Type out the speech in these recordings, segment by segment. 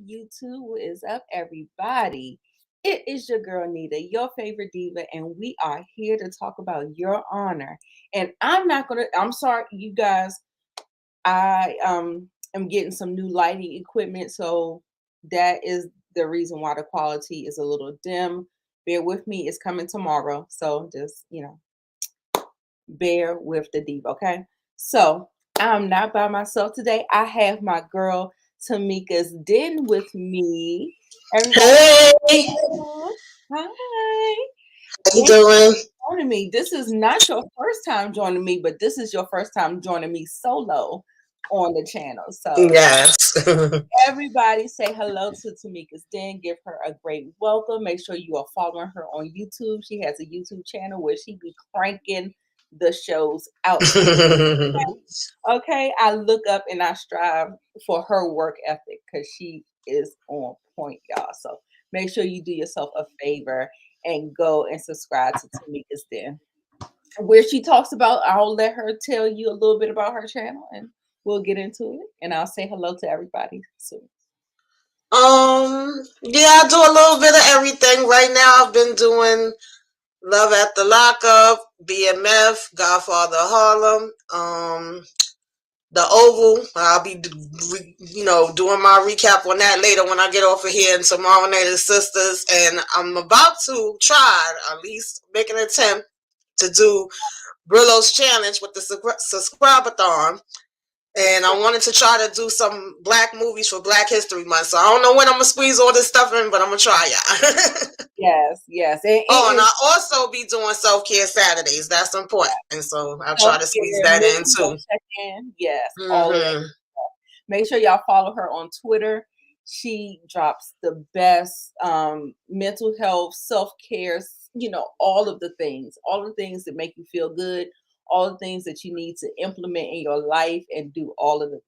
YouTube. What is up, everybody? It is your girl Nita, your favorite diva, and we are here to talk about your honor. And I'm sorry, you guys. I am getting some new lighting equipment, so that is the reason why the quality is a little dim. Bear with me, it's coming tomorrow. So just bear with the diva, okay? So I'm not by myself today. I have my girl Tamieka's Den with me. Everybody, Hey, hi. how you Thank you doing? for joining me. This is not your first time joining me, but this is your first time joining me solo on the channel. So Yes. everybody say hello to Tamieka's Den. Give her a great welcome. Make sure you are following her on YouTube. She has a YouTube channel where she be cranking the shows out for you. Okay, I look up and I strive for her work ethic because she is on point, y'all. So make sure you do yourself a favor and go and subscribe to Tamika's Den, where she talks about. I'll let her tell you a little bit about her channel, and we'll get into it. And I'll say hello to everybody soon. yeah, I do a little bit of everything. Right now, I've been doing Love at the Lockup, BMF, Godfather of Harlem, the Oval. I'll be, doing my recap on that later when I get off of here. And tomorrow night is Sisters, and I'm about to try, at least make an attempt to do Brillo's challenge with the subscribe-a-thon. And I wanted to try to do some black movies for Black History Month. So I don't know when I'm gonna squeeze all this stuff in, but I'm gonna try, y'all. Yes, yes, And I also be doing self-care Saturdays. That's important. And so I'll try to squeeze self-care, that in mental too. check-in. Yes, all of that. Hmm. Make sure y'all follow her on Twitter. She drops the best mental health, self-care, all the things that make you feel good, all the things that you need to implement in your life and do all of it.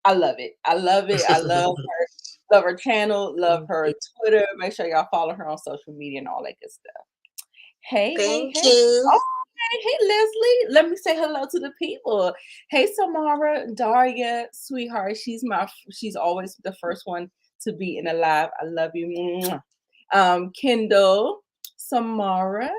I love it. I love it. I love her channel, love her Twitter. Make sure y'all follow her on social media and all that good stuff. Hey, hey, Thank hey. you. Oh, hey, Leslie. Let me say hello to the people. Hey, Samara, Daria, sweetheart. She's always the first one to be in the live. I love you. Mwah. Kendall, Samara,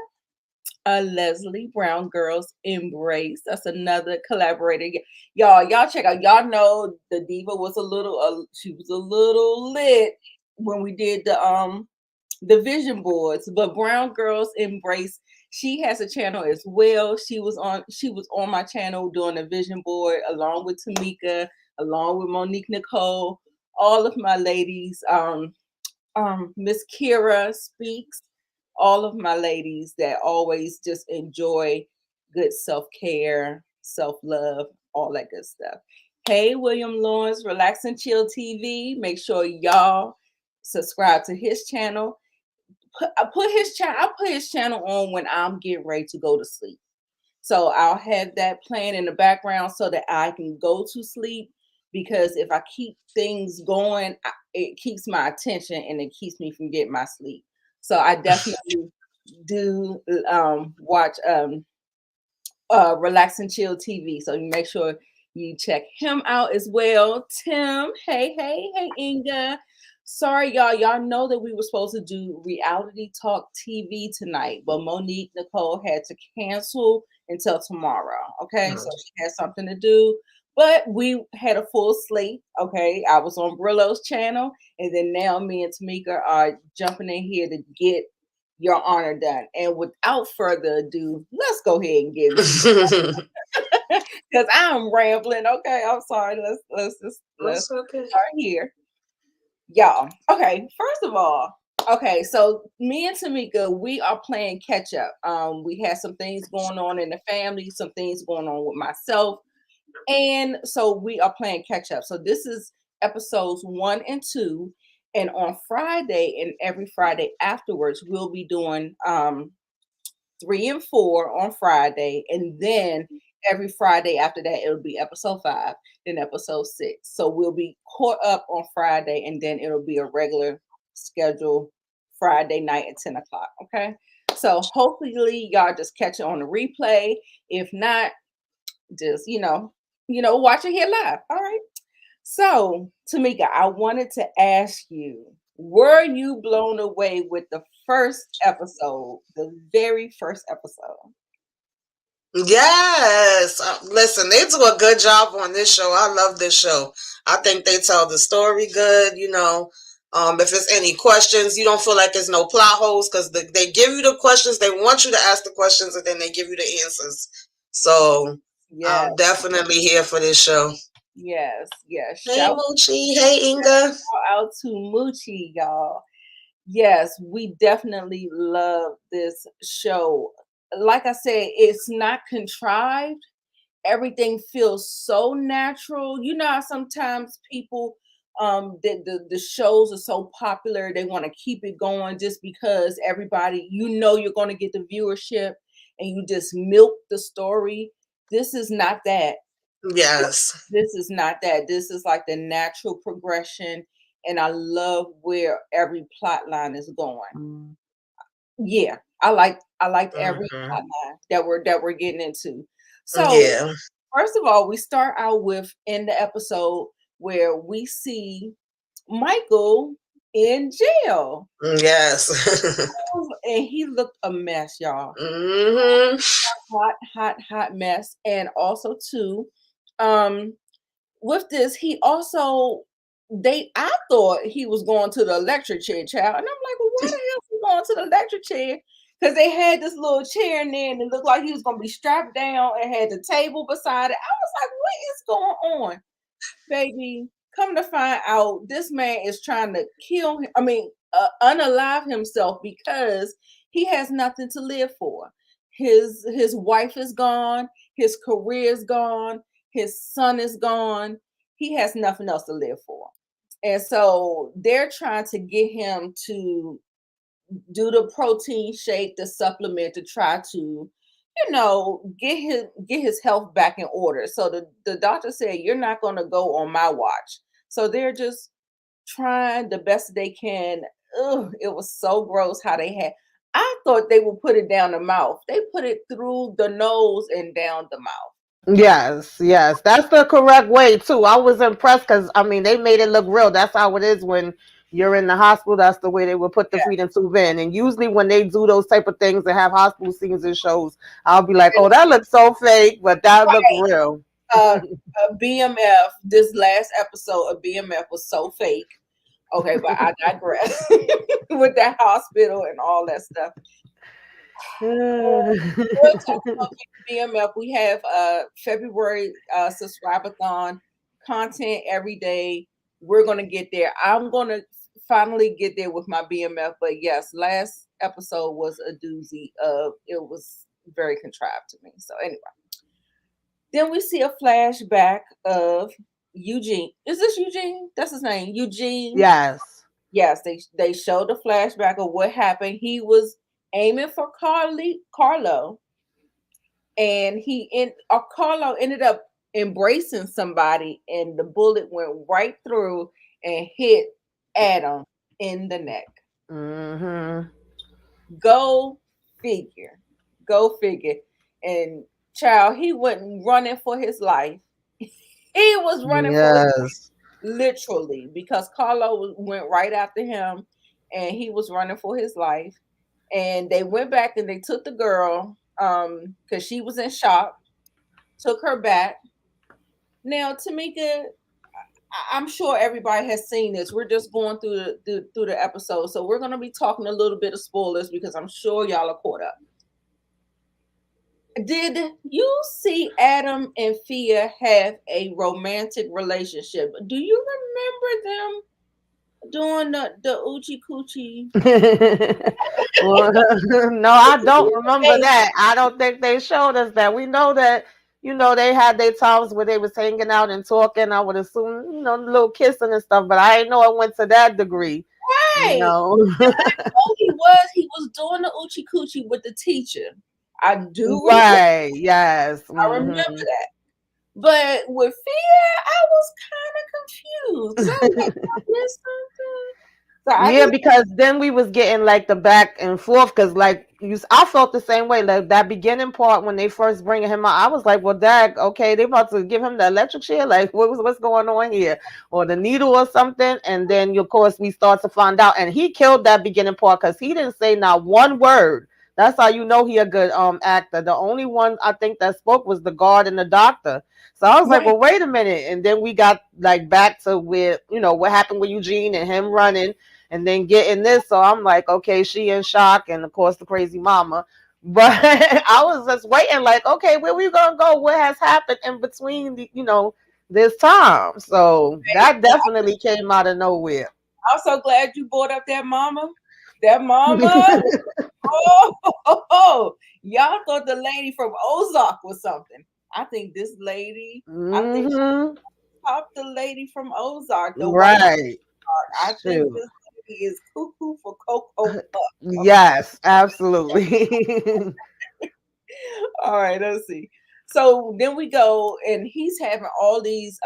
Leslie, Brown Girls Embrace. That's another collaborator. Y'all check out. Y'all know the diva was she was a little lit when we did the vision boards, but Brown Girls Embrace, she has a channel as well. She was on my channel doing a vision board along with Tamieka, along with Monique Nicole, all of my ladies, Miss Kira Speaks, all of my ladies that always just enjoy good self-care, self-love, all that good stuff. Hey, William Lawrence, Relax and Chill TV. Make sure y'all subscribe to his channel. I put his channel on when I'm getting ready to go to sleep. So I'll have that playing in the background so that I can go to sleep. Because if I keep things going, it keeps my attention and it keeps me from getting my sleep. So I definitely do watch Relax and Chill TV. So you make sure you check him out as well. Tim, hey, Inga. Sorry, y'all. Y'all know that we were supposed to do reality talk TV tonight, but Monique Nicole had to cancel until tomorrow. Okay, so she had something to do. But we had a full slate. Okay, I was on Brillo's channel, and then now me and Tamieka are jumping in here to get your honor done. And without further ado, let's go ahead and get into because I'm rambling. Okay, I'm sorry. Let's That's okay. start here, y'all. Okay, first of all, okay, so me and Tamieka, we are playing catch up. We had some things going on in the family, some things going on with myself, and so we are playing catch up. So this is episodes 1 and 2. And on Friday and every Friday afterwards, we'll be doing 3 and 4 on Friday, and then every Friday after that it'll be episode 5, then episode 6. So we'll be caught up on Friday, and then it'll be a regular schedule Friday night at 10 o'clock. Okay. So hopefully y'all just catch it on the replay. If not, just watch it here live. All right. So, Tamika, I wanted to ask you, were you blown away with the first episode, the very first episode? Yes. Listen, they do a good job on this show. I love this show. I think they tell the story good. If there's any questions, you don't feel like there's no plot holes because they give you the questions. They want you to ask the questions and then they give you the answers. So Yes, I'm definitely here for this show. yes, yes. Hey, Moochie. Hey, Inga. Out to Moochie, y'all. Yes, we definitely love this show. Like I said, it's not contrived. Everything feels so natural. You know how sometimes people the shows are so popular, they want to keep it going just because everybody, you're going to get the viewership and you just milk the story. This is not that. Yes. This is not that. This is like the natural progression, and I love where every plot line is going. Yeah, I liked every Hmm. plot line that we're getting into. So Yeah. first of all, we start out with in the episode where we see Michael in jail. Yes. And he looked a mess, y'all. Hmm. Hot, hot, hot mess. And also too, um, with this, he also I thought he was going to the electric chair, child. And I'm like, well, why the hell is he going to the electric chair? Because they had this little chair in there and it looked like he was gonna be strapped down and had the table beside it. I was like, what is going on? Baby, come to find out, this man is trying to kill him. I mean, unalive himself because he has nothing to live for. His wife is gone. His career is gone. His son is gone. He has nothing else to live for. And so they're trying to get him to do the protein shake, the supplement to try to, get his health back in order. So the doctor said, you're not gonna go on my watch. So they're just trying the best they can. Ugh, it was so gross how they had. I thought they would put it down the mouth. They put it through the nose and down the mouth. Yes, yes, that's the correct way too. I was impressed because I mean they made it look real. That's how it is when you're in the hospital. That's the way they would put the Yeah. feeding tube in. And usually when they do those type of things and have hospital scenes and shows, I'll be like, oh, that looks so fake, but that looked Right. real. Uh, BMF. This last episode of BMF was so fake. Okay, but I digress with that hospital and all that stuff. We'll talk about BMF. We have February subscribathon content every day. We're gonna get there. I'm gonna finally get there with my BMF. But yes, last episode was a doozy. It was very contrived to me. So anyway, then we see a flashback of Eugene. Is this Eugene? That's his name, Eugene. Yes. Yes, they showed the flashback of what happened. He was aiming for Carlo, and Carlo ended up embracing somebody, and the bullet went right through and hit Adam in the neck. Mm-hmm. Go figure. Go figure. And child, he wasn't running for his life. He was running for his Yes. literally because Carlo went right after him and he was running for his life. And they went back and they took the girl because she was in shock, took her back. Now, Tamika, I'm sure everybody has seen this. We're just going through the episode. So we're going to be talking a little bit of spoilers because I'm sure y'all are caught up. Did you see Adam and Fia have a romantic relationship? Do you remember them doing the Uchi Coochie? Well, no, I don't remember that. I don't think they showed us that. We know that, they had their times where they was hanging out and talking. I would assume, a little kissing and stuff, but I didn't know it went to that degree, you Right. know. Oh, he was doing the Uchi Coochie with the teacher. I do remember. Right. Yes. I remember Hmm. that. But with Fia, I was kind of confused because I was like, I missed something. So I Yeah, just because then we was getting like the back and forth because like I felt the same way. Like that beginning part when they first bringing him out, I was like, well, Dag, okay, they about to give him the electric chair. Like, what's going on here, or the needle or something? And then of course we start to find out, and he killed that beginning part because he didn't say not one word. That's how you know he a good actor. The only one I think that spoke was the guard and the doctor. So I was like, right, well, wait a minute. And then we got like back to where, what happened with Eugene and him running and then getting this. So I'm like, okay, she in shock, and of course the crazy mama. But I was just waiting, like, okay, where we gonna go? What has happened in between this time? So right. that definitely came out of nowhere. I'm so glad you brought up that mama. That mama. Oh, y'all thought the lady from Ozark was something. I think this lady, I think she Hmm. popped the lady from Ozark, the white Right. I think Shoot. this lady is cuckoo for Cocoa Puff. Yes, absolutely. All right, let's see. So then we go, and he's having all these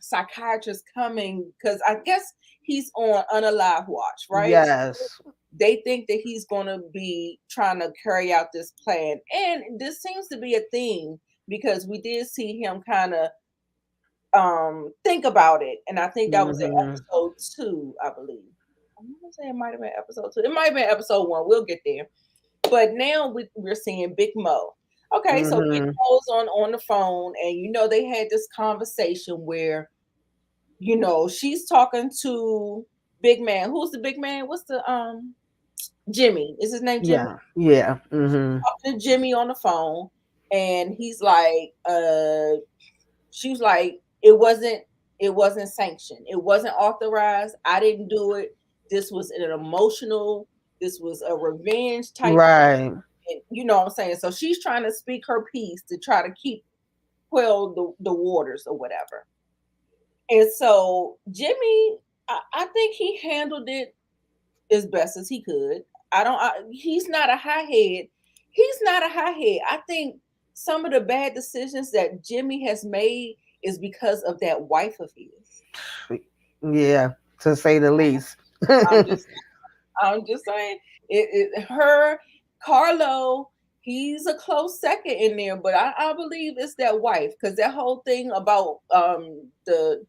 psychiatrists coming because I guess he's on unalive watch, right? Yes. They think that he's going to be trying to carry out this plan, and this seems to be a theme because we did see him kind of think about it, and I think that was in Hmm. episode 2, I believe. I'm gonna say it might have been episode 2. It might have been episode 1. We'll get there. But now we're seeing Big Mo. Okay, so Big Hmm. Mo's on the phone, and they had this conversation where she's talking to Big Man. Who's the Big Man? What's the Jimmy? Is his name Jimmy? Yeah. Yeah. Hmm. Talking to Jimmy on the phone, and he's like, she was like, it wasn't sanctioned. It wasn't authorized. I didn't do it. This was an emotional. This was a revenge type Right. thing. You know what I'm saying? So she's trying to speak her piece to try to quell the waters or whatever. And so Jimmy, I think he handled it as best as he could. He's not a high head. He's not a high head. I think some of the bad decisions that Jimmy has made is because of that wife of his. Yeah, to say the least. I'm just I'm just saying her Carlo, he's a close second in there, but I believe it's that wife because that whole thing about the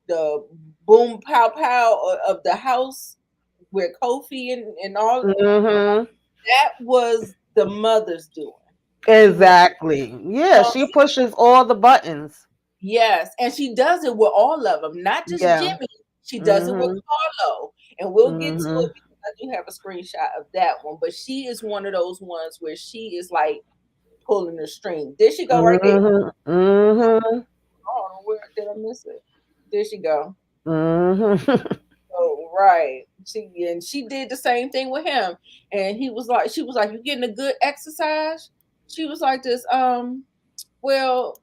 the boom pow pow of the house with Kofi and all Hmm. that was the mother's doing. She was Exactly. Yeah, she pushes all the buttons. yes, and she does it with all of them, not just Yeah. Jimmy. She does it with Hmm. Carlo, and we'll get to Hmm. it because I do have a screenshot of that one. But she is one of those ones where she is like pulling the string. There she go, right there. Hmm. Hmm. Oh, where did I miss it? There she go. Hmm. Oh, right. She did the same thing with him, and she was like, "You getting a good exercise?" She was like, "This, well,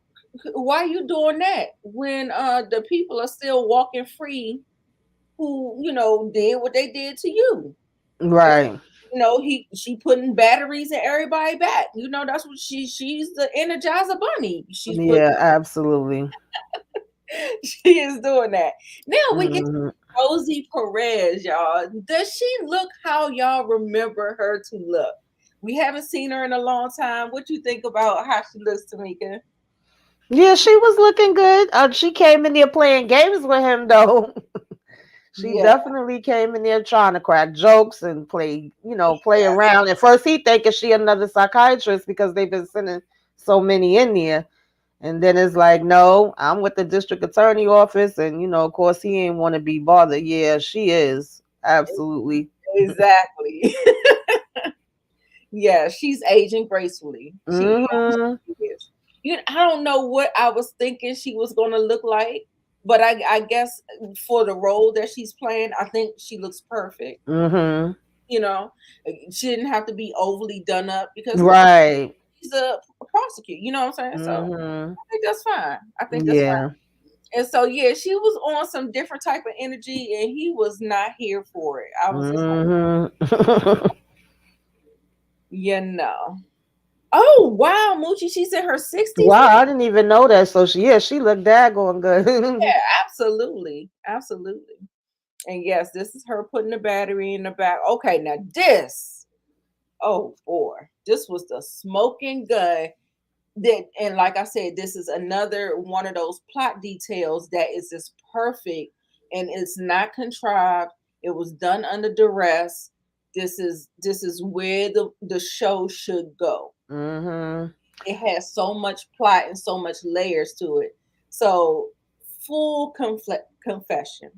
why you doing that when the people are still walking free who did what they did to you?" And Right. she putting batteries in everybody back. That's what she's the Energizer Bunny. She's putting Yeah, absolutely. she is doing that. Now we get to Hmm. Rosie Perez, y'all. Does she look how y'all remember her to look? We haven't seen her in a long time. What you think about how she looks, Tamieka? Yeah, she was looking good. She came in there playing games with him, though. She Yeah, definitely came in there trying to crack jokes and play around. At first, he thinking she another psychiatrist because they've been sending so many in there. And then it's like, no, I'm with the district attorney office, and of course, he ain't want to be bothered. Yeah, she is absolutely. exactly. Yeah, she's aging gracefully. Hmm. She is. I don't know what I was thinking she was going to look like, but I guess for the role that she's playing, I think she looks perfect. Hmm. You know, she didn't have to be overly done up because Right. she's a prosecutor. You know what I'm saying? So Hmm. I think that's fine. I think that's fine. Yeah. And so yeah, she was on some different type of energy, and he was not here for it. I was just like, Hmm. you know. Oh wow, Moochie, she's in her 60s Wow, now. I didn't even know that. So she looked daggone good. Yeah, absolutely, absolutely. And yes, this is her putting the battery in the back. Okay, now this, oh boy, this was the smoking gun. That, and like I said, this is another one of those plot details that is just perfect, and it's not contrived. It was done under duress. This is where the show should go. Mm-hmm. It has so much plot and so much layers to it. So full confession,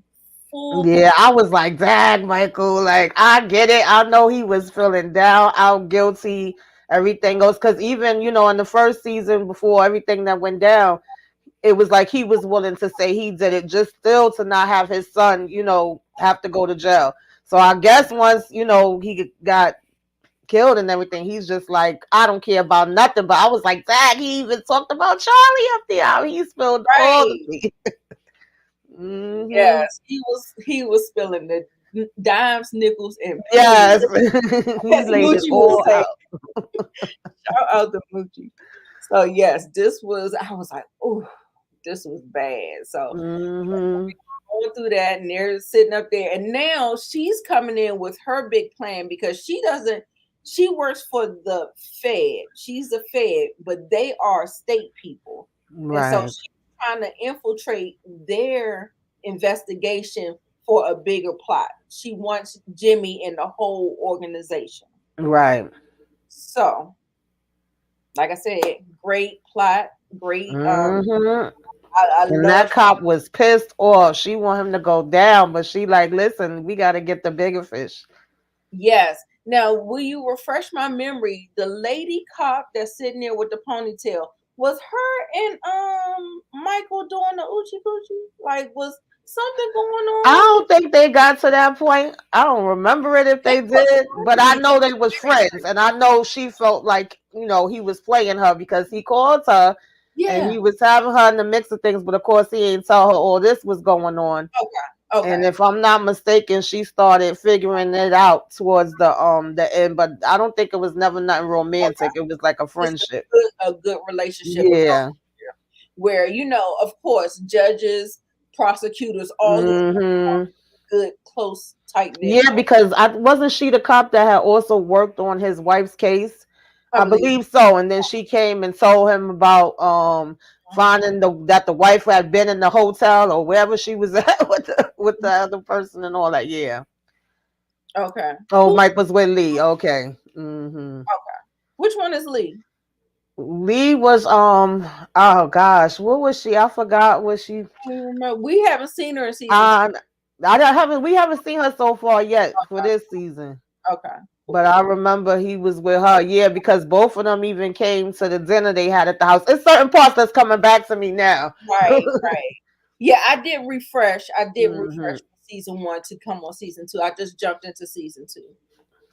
full Yeah, I was like, dang, Michael, like, I get it. I know he was feeling down, out, guilty, everything else. Because even, in the first season, before everything that went down, it was like he was willing to say he did it just still to not have his son, have to go to jail. So I guess once, he got killed and everything, he's just like, I don't care about nothing. But I was like, dang, he even talked about Charlie up there. How he spilled all the right. tea. Mm-hmm. Yes, he was spilling the dimes, nickels, and pennies. Yes, he As laid it Moochie would all say, out. shout out to Moochie. So yes, this was. I was like, oh, this was bad. So Mm-hmm. going through that, and they're sitting up there, and now she's coming in with her big plan because she doesn't. She works for the Fed. She's the Fed, but they are state people, and so Right, she's trying to infiltrate their investigation for a bigger plot. She wants Jimmy and the whole organization. right. So, like I said, great plot, great. Mm-hmm. I And that love. cop was pissed off. She want him to go down, but she like, listen, we got to get the bigger fish. Yes. Now, will you refresh my memory? The lady cop that's sitting there with the ponytail, was her and Michael doing the oochie coochie? Like, was something going I on? don't think they got to that point. I don't remember it if They they was did, but I arguing. know they was friends, and I know she felt like he was playing her because he called her and Yeah. he was having her in the mix of things, but of course he ain't tell her all this was going on. Okay. And Okay. if I'm not mistaken, she started figuring it out towards the end, but I don't think it was never nothing Okay. romantic. It was like a Just friendship. a good relationship with those Yeah. here, where of course, judges, prosecutors, all this Hmm. good, close, tight knit. Yeah, because I wasn't she the cop that had also worked on his wife's case? I I believe. believe so. And then she came and told him about finding that the wife had been in the hotel or wherever she was at with the other person and all that. Yeah. Okay. Oh, Who? Mike was with Lee. Okay. Hmm. Okay. Which one is Lee? Lee was oh gosh, what was she? I forgot what she I don't even remember. We haven't seen her in season two. uh we haven't seen her so far yet for this season. Okay. But I remember he was with her, yeah, because both of them even came to the dinner they had at the house. It's certain parts that's coming back to me now. Right. Right. Yeah, I did refresh. I did Hmm. refresh season one to come on season two. I just jumped into season two,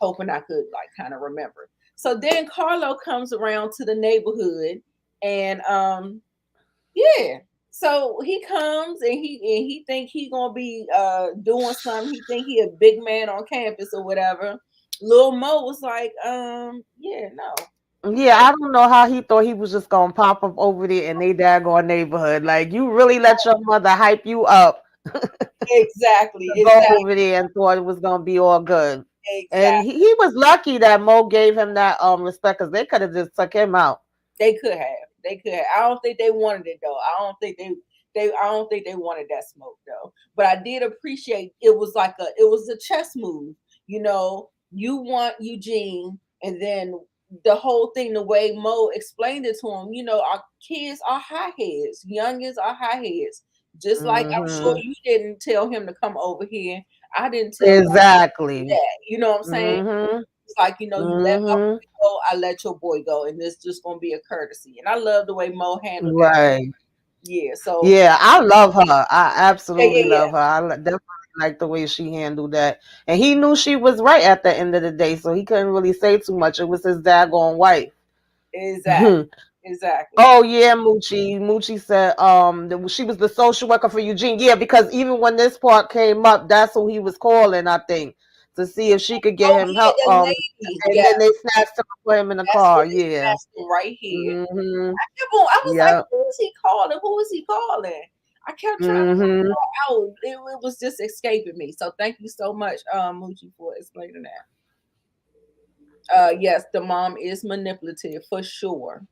hoping I could like kind of remember. So then Carlo comes around to the neighborhood, and yeah. So he comes and he think he gonna be doing something. He think he a big man on campus or whatever. Lil Mo was like, yeah, no. Yeah, I don't know how he thought he was just gonna pop up over there in they daggone neighborhood. Like you really let your mother hype you up Exactly, to go exactly, over there and thought it was gonna be all good. And exactly. he was lucky that Mo gave him that respect because they could have just took him out. They could have. They could have. I don't think they wanted it though. I don't think they wanted that smoke though. But I did appreciate it was like it was a chess move. You want Eugene, and then the whole thing, the way Mo explained it to him, our kids are high heads, youngins are high heads. Just like I'm sure Hmm. you didn't tell him to come over here. I didn't tell my Exactly. that. You know what I'm saying? Hmm. It's like, you let my Hmm. boy go, I let your boy go, and this just gonna be a courtesy. And I love the way Mo handled that. Right. Yeah, so Yeah, I love her. I yeah, absolutely yeah, love her. Definitely like the way she handled that. And he knew she was right at the end of the day, so he couldn't really say too much. It was his daggone wife. yeah. Exactly. Exactly. Oh yeah, Moochie. Moochie said that she was the social worker for Eugene. Yeah, because even when this part came up, that's who he was calling, I think, to see if she could get Oh him yeah, help. the lady. And Yeah, then they snatched him and put him in the that's car. what they Yeah. snatched him right here. Hmm. I was like, Yeah. who is he calling? Who is he calling? I kept trying to figure Mm-hmm. it out. It was just escaping me. So thank you so much, Moochie, for explaining that. Yes, the mom is manipulative for sure.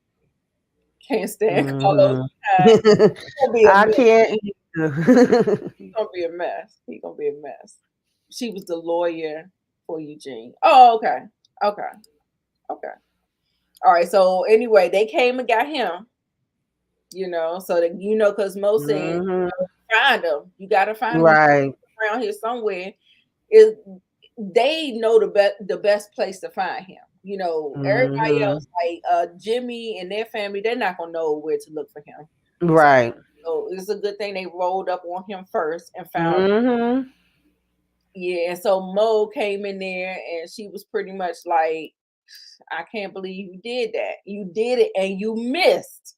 Can't stand Carlos Mm-hmm. behind. He's gonna be a I mess. can't either. He's gonna be a mess. He's gonna be a mess. She was the lawyer for Eugene. Oh, okay. Okay. Okay. All right. So anyway, they came and got him, so that because Mo said, Hmm. find him. You gotta find him. He's Right. around here somewhere. Is they know the best place to find him. Everybody Hmm. else, like Jimmy and their family, they're not gonna know where to look for him. So, Right. so it's a good thing they rolled up on him first and found. Hmm. Yeah, and so Mo came in there and she was pretty much like, I can't believe you did that. You did it and you missed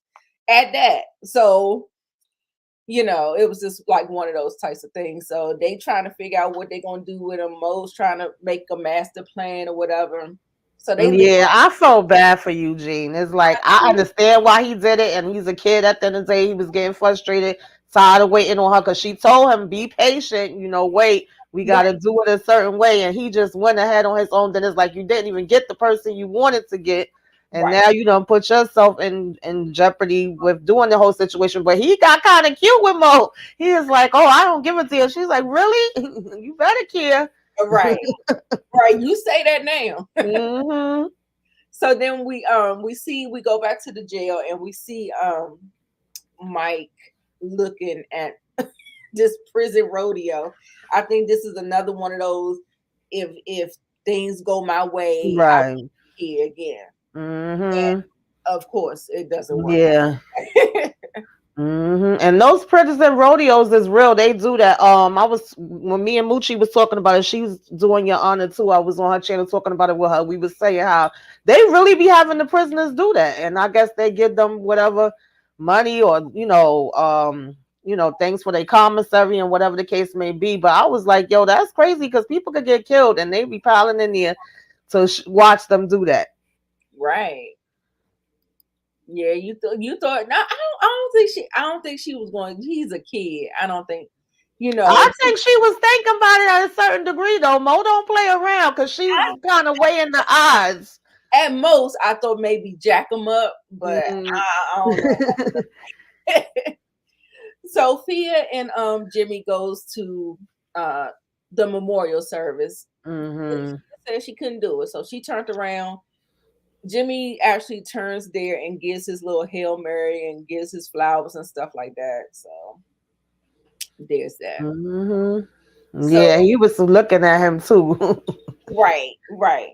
at that. So, it was just like one of those types of things. So they trying to figure out what they're gonna do with him. Mo's trying to make a master plan or whatever. So they leave. Yeah, I felt bad for Eugene. It's like I understand why he did it, and he's a kid. At the end of the day, he was getting frustrated, tired of waiting on her because she told him, "Be patient. Wait. We got Right, to do it a certain way." And he just went ahead on his own. Then it's like you didn't even get the person you wanted to get, and right. now you don't put yourself in jeopardy with doing the whole situation. But he got kind of cute with Mo. He is like, "Oh, I don't give it to you." She's like, "Really? You better care." Right. Right. You say that now. Hmm. So then we go back to the jail and we see Mike looking at this prison rodeo. I think this is another one of those, if things go my way, I'll Right. be here again. Hmm. Of course, it doesn't work Yeah. out. And those prison rodeos is real. They do that. I was when me and Moochie was talking about it. She's doing your honor too. I was on her channel talking about it with her. We was saying how they really be having the prisoners do that, and I guess they give them whatever money or things for their commissary and whatever the case may be. But I was like, yo, that's crazy because people could get killed and they be piling in there to watch them do that. Right. Yeah, you thought. No, I don't think she was going. He's a kid. I don't think. I think she was thinking about it at a certain degree, though. Mo don't play around because she's kind of weighing the odds. At most, I thought maybe jack him up, but Mm. I don't know. Sophia and Jimmy goes to uh the memorial service. She Hmm. said she couldn't do it, so she turned around. Jimmy actually turns there and gives his little Hail Mary and gives his flowers and stuff like that. So there's that. Hmm. So Yeah, he was looking at him too. right, right.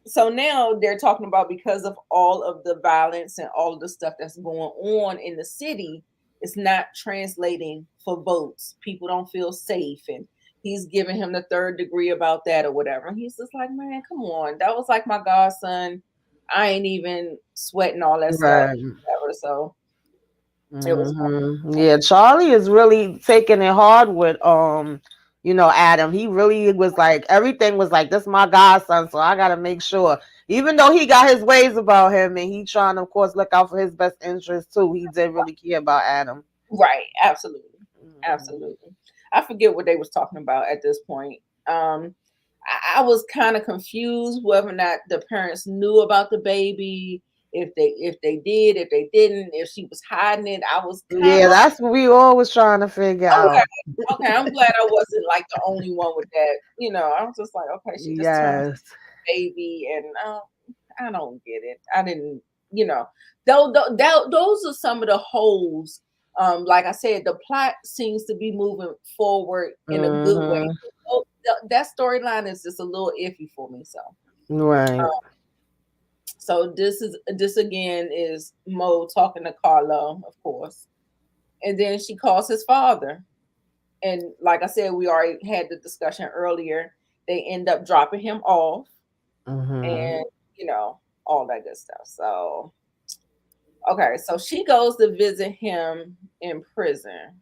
So now they're talking about, because of all of the violence and all of the stuff that's going on in the city, it's not translating for votes. People don't feel safe, and he's giving him the third degree about that or whatever. And he's just like, man, come on, that was like my godson. I ain't even sweating all that stuff, Right. whatever. So it was Yeah, Charlie is really taking it hard with Adam. He really was like everything was like, this my godson, so I gotta make sure. Even though he got his ways about him and he trying to of course look out for his best interest too, he did really care about Adam. right, absolutely, Mhm. absolutely. I forget what they was talking about at this point. I was kind of confused whether or not the parents knew about the baby, if they did, if they didn't, if she was hiding it. I was kind Yeah, that's what we always trying to figure of okay. out. Okay, I'm glad I wasn't like the only one with that. I was just like, okay, she just turned Yes. baby, and I don't get it. I didn't, those are some of the holes. Like I said, the plot seems to be moving forward in a good way. Hmm. So, that storyline is just a little iffy for me. Right. Um, so this again is Mo talking to Carlo, of course, and then she calls his father, and like I said, we already had the discussion earlier. They end up dropping him off, Hmm. and all that good stuff. So okay, so she goes to visit him in prison.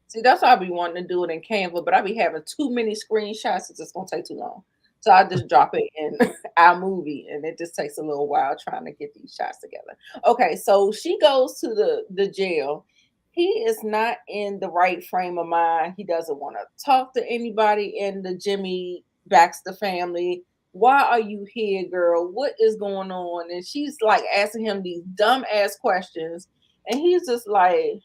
See, that's why I be wanting to do it in Canva, but I be having too many screenshots. It's just gonna take too long. So I just drop it in our movie, and it just takes a little while trying to get these shots together. Okay, so she goes to the jail. He is not in the right frame of mind. He doesn't want to talk to anybody in the Jimmy Baxter family. Why are you here, girl? What is going on? And she's like asking him these dumb ass questions, and he's just like,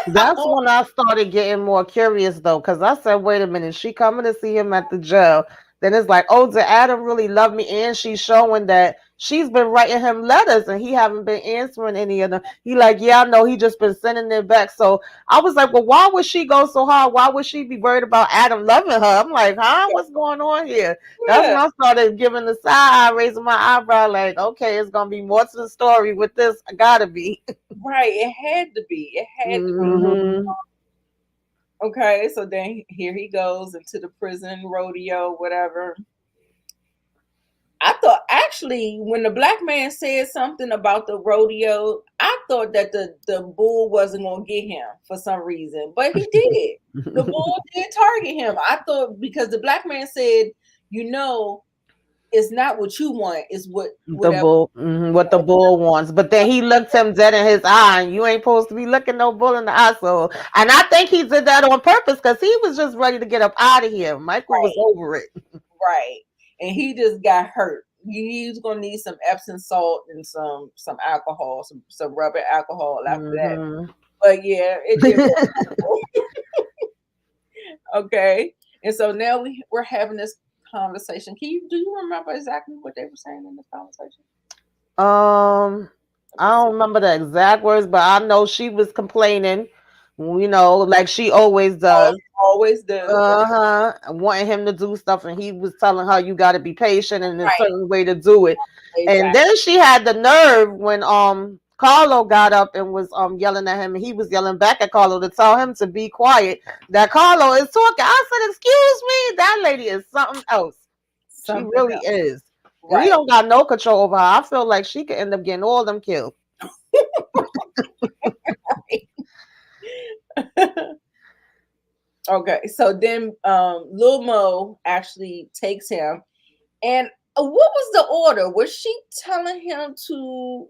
That's when I started getting more curious though, because I said, wait a minute, she coming to see him at the jail. Then it's like, oh, did Adam really love me? And she's showing that she's been writing him letters and he haven't been answering any of them. He like, yeah, I know, he just been sending it back. So I was like, well, why would she go so hard? Why would she be worried about Adam loving her? I'm like, huh? What's going on here? That's yeah, when I started giving the side eye, raising my eyebrow, like, okay, it's gonna be more to the story with this. I gotta be. right. It had to be. It had to be. Hmm. Okay, so then here he goes into the prison rodeo, whatever. I thought actually when the black man said something about the rodeo, I thought that the bull wasn't gonna get him for some reason, but he did. The bull did target him. I thought because the black man said, you know, it's not what you want, it's The whatever. bull, what the bull wants. But then he looked him dead in his eye, and you ain't supposed to be looking no bull in the eye. So, and I think he did that on purpose because he was just ready to get up out of here. Michael was Right, over it. right. And he just got hurt. He's gonna need some Epsom salt and some alcohol, some rubbing alcohol after that. Hmm. But yeah, it did work. Okay. And so now we're having this conversation. Do you remember exactly what they were saying in this conversation? Um, Let me I see. don't remember the exact words, but I know she was complaining, like she always Oh, does. always do. Uh-huh. Wanting him to do stuff, and he was telling her you got to be patient and a Right. certain way to do it. And Exactly. then she had the nerve when Carlo got up and was yelling at him, and he was yelling back at Carlo to tell him to be quiet. That Carlo is talking. I said, "Excuse me, that lady is something else. She Something really else. is." And he Right. don't got no control over her. I feel like she could end up getting all them killed. Okay. So then Lil Mo actually takes him. And what was the order? Was she telling him to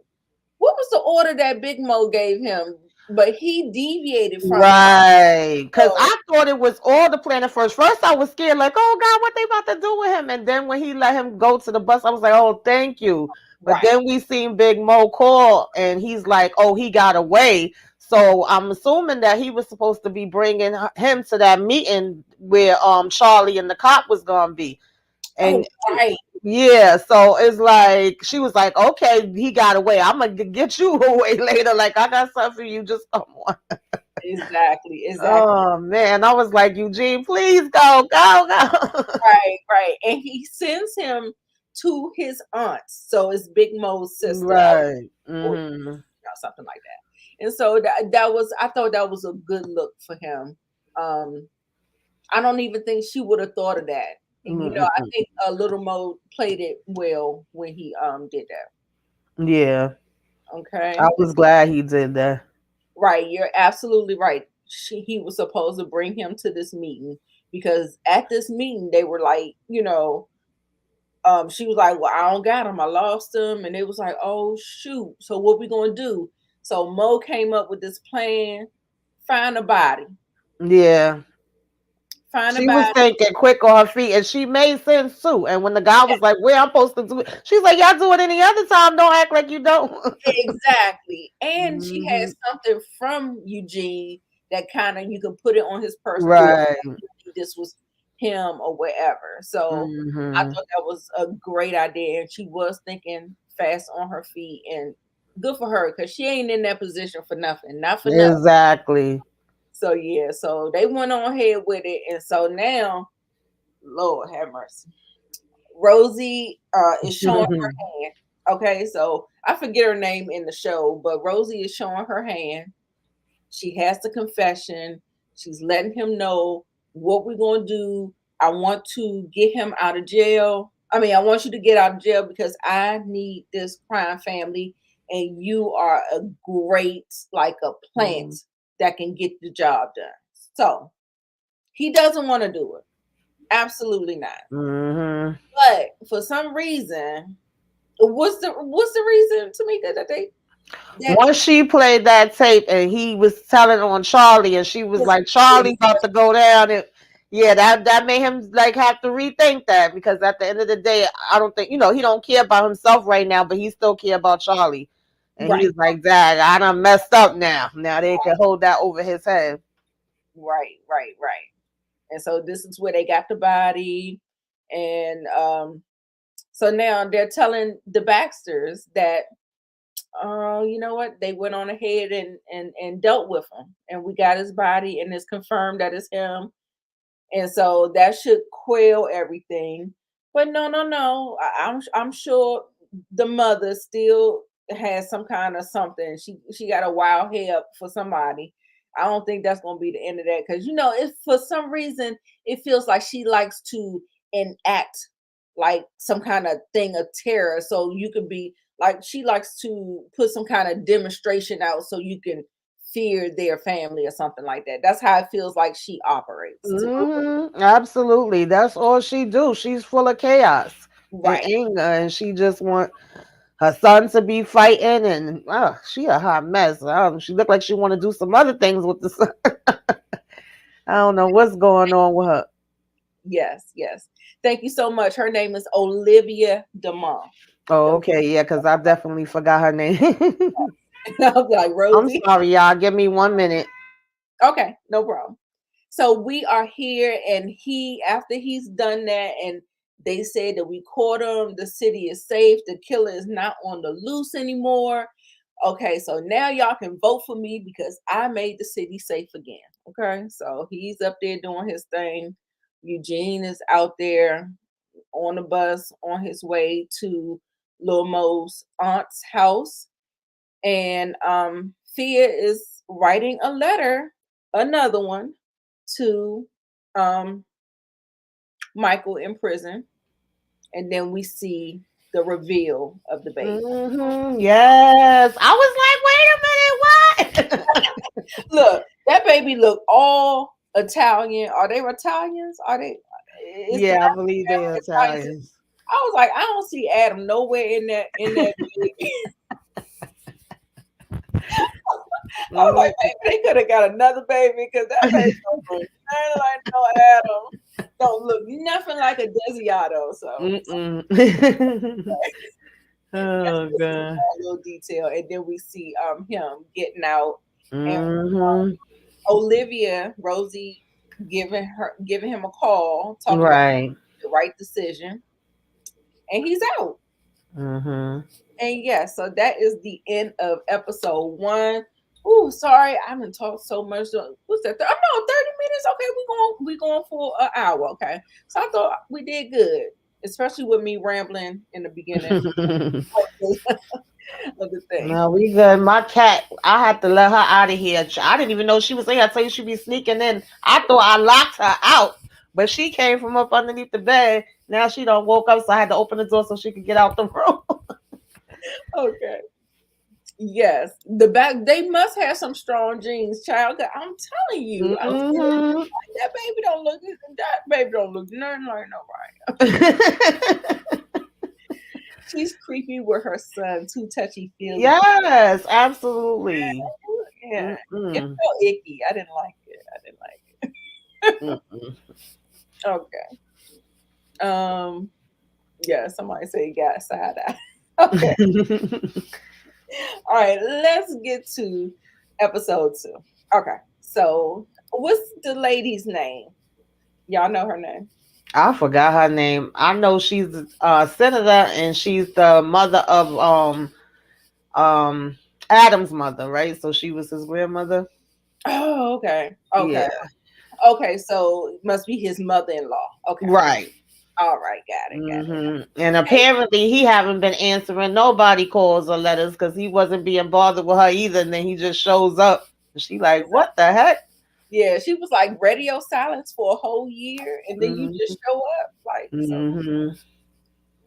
what was the order that Big Mo gave him? But he deviated from it. Right. Because So I thought it was all the plan at first. First, I was scared, like, oh God, what they about to do with him? And then when he let him go to the bus, I was like, oh, thank you. But right. then we seen Big Mo call and he's like, oh, he got away. So I'm assuming that he was supposed to be bringing him to that meeting where Charlie and the cop was going to be. And Oh, right. yeah, so it's like she was like, okay, he got away. I'm gonna get you away later. Like I got something for you. Just come on. Exactly. Exactly. Oh man, I was like, Eugene, please go, go, go. Right, right. And he sends him to his aunts. So it's Big Mo's sister. Right. Or Hmm. something like that. And so that was I thought that was a good look for him. Um I don't even think she would have thought of that. And I think Little Mo played it well when he did that. Yeah, I Okay. was glad he did that. Right, you're absolutely right. He was supposed to bring him to this meeting because at this meeting they were like, she was like, "Well, I don't got him. I lost him," and it was like, "Oh shoot! So what we gonna do?" So Mo came up with this plan: find a body, Yeah. find a She was body. thinking quick on her feet, and she made sense too. And when the guy was like, "Where I'm supposed to do it," she's like, "Y'all do it any other time. Don't act like you don't." Exactly, and she had Hmm. something from Eugene that kind of you can put it on his person. You Right. this was him or whatever. So I Hmm. thought that was a great idea, and she was thinking fast on her feet, and good for her because she ain't in that position for nothing, not for nothing. Exactly. So yeah, so they went on ahead with it, and so now, Lord have mercy, Rosie is showing her hand. Okay, so I forget her name in the show, but Rosie is showing her hand. She has the confession. She's letting him know what we're going to do. I want to get him out of jail. I mean, I want you to get out of jail because I need this crime family, and you are a great, like a plant that can get the job done. So he doesn't want to do it. Absolutely not. Mm-hmm. But for some reason, what's the reason, Tamika, that Once she played that tape and he was telling on Charlie, and she was was like, Charlie about to go down. And yeah, that made him like have to rethink that, because at the end of the day, I don't think, he don't care about himself right now, but he still care about Charlie. And right, he's like, Dad, I done messed up now. Now they can hold that over his head. right. And so this is where they got the body, and so now they're telling the Baxters that, oh, you know what? They went on ahead and dealt with him, and we got his body, and it's confirmed that it's him, and so that should quell everything. But no. I'm sure the mother still has some kind of something. She got a wild hair up for somebody. I don't think that's gonna be the end of that, because if for some reason it feels like she likes to enact like some kind of thing of terror, so you can be like, she likes to put some kind of demonstration out so you can fear their family or something like that. That's how it feels like she operates to me. Absolutely. That's all she do. She's full of chaos and Right. anger, and she just want her son to be fighting, and she a hot mess. She looked like she want to do some other things with the son. I don't know what's going on with her. Yes. Thank you so much. Her name is Olivia DeMont. Oh, okay, yeah, because I definitely forgot her name. I was like, I'm Rosie. sorry, y'all. Give me 1 minute. Okay, no problem. So we are here, and after he's done that, and they said that we caught him, the city is safe, the killer is not on the loose anymore. Okay, so now y'all can vote for me because I made the city safe again. Okay, so he's up there doing his thing. Eugene is out there on the bus on his way to Lil Mo's aunt's house. And Thea is writing a letter, another one, to um, Michael in prison. And then we see the reveal of the baby. Yes. I was like, wait a minute, what? Look, that baby look all Italian. Are they Italians? Are they? Is the Yeah, I believe they're Italian? Italians. I was like, I don't see Adam nowhere in that baby. I was like, Mhm. maybe they could have got another baby, because that baby don't look nothing like no Adam. Don't look nothing like a Desiato. So Mm-mm. Oh that's just a god. small little detail. And then we see him getting out, and Hmm. Olivia, Rosie giving him a call, talking about Right. the right decision, and he's out. Hmm. And yes, so that is the end of episode 1. Ooh, sorry, I haven't talked so much. What's that? Oh no, 30 minutes. Okay, we going for an hour. Okay, so I thought we did good, especially with me rambling in the beginning of the thing. No, we good. My cat, I had to let her out of here. I didn't even know she was in here. I tell you, she be sneaking in. I thought I locked her out, but she came from up underneath the bed. Now she don't woke up, so I had to open the door so she could get out the room. Okay. Yes, the back they must have some strong genes, child. 'Cause I'm telling you, I'm serious. Hmm. That baby don't look. That baby don't look nothing like nobody. She's creepy with her son. Too touchy feely. Yes, absolutely. Yeah, it Mm-mm. felt icky. I didn't like it. I didn't like Mm-mm. it. Okay. Yeah. Somebody say you got side eye. Okay. All right. Let's get to episode 2. Okay. So, what's the lady's name? Y'all know her name? I forgot her name. I know she's a senator, and she's the mother of um Adam's mother, right? So she was his grandmother. Oh, okay. Yeah, Okay. Okay. So it must be his mother-in-law. Okay. right. All right. Got it. Got it. And apparently he haven't been answering nobody calls or letters because he wasn't being bothered with her either. And then he just shows up. And she like, what the heck? Yeah, she was like radio silence for a whole year, and then you Mm-hmm. just show up. Like, so Mm-hmm.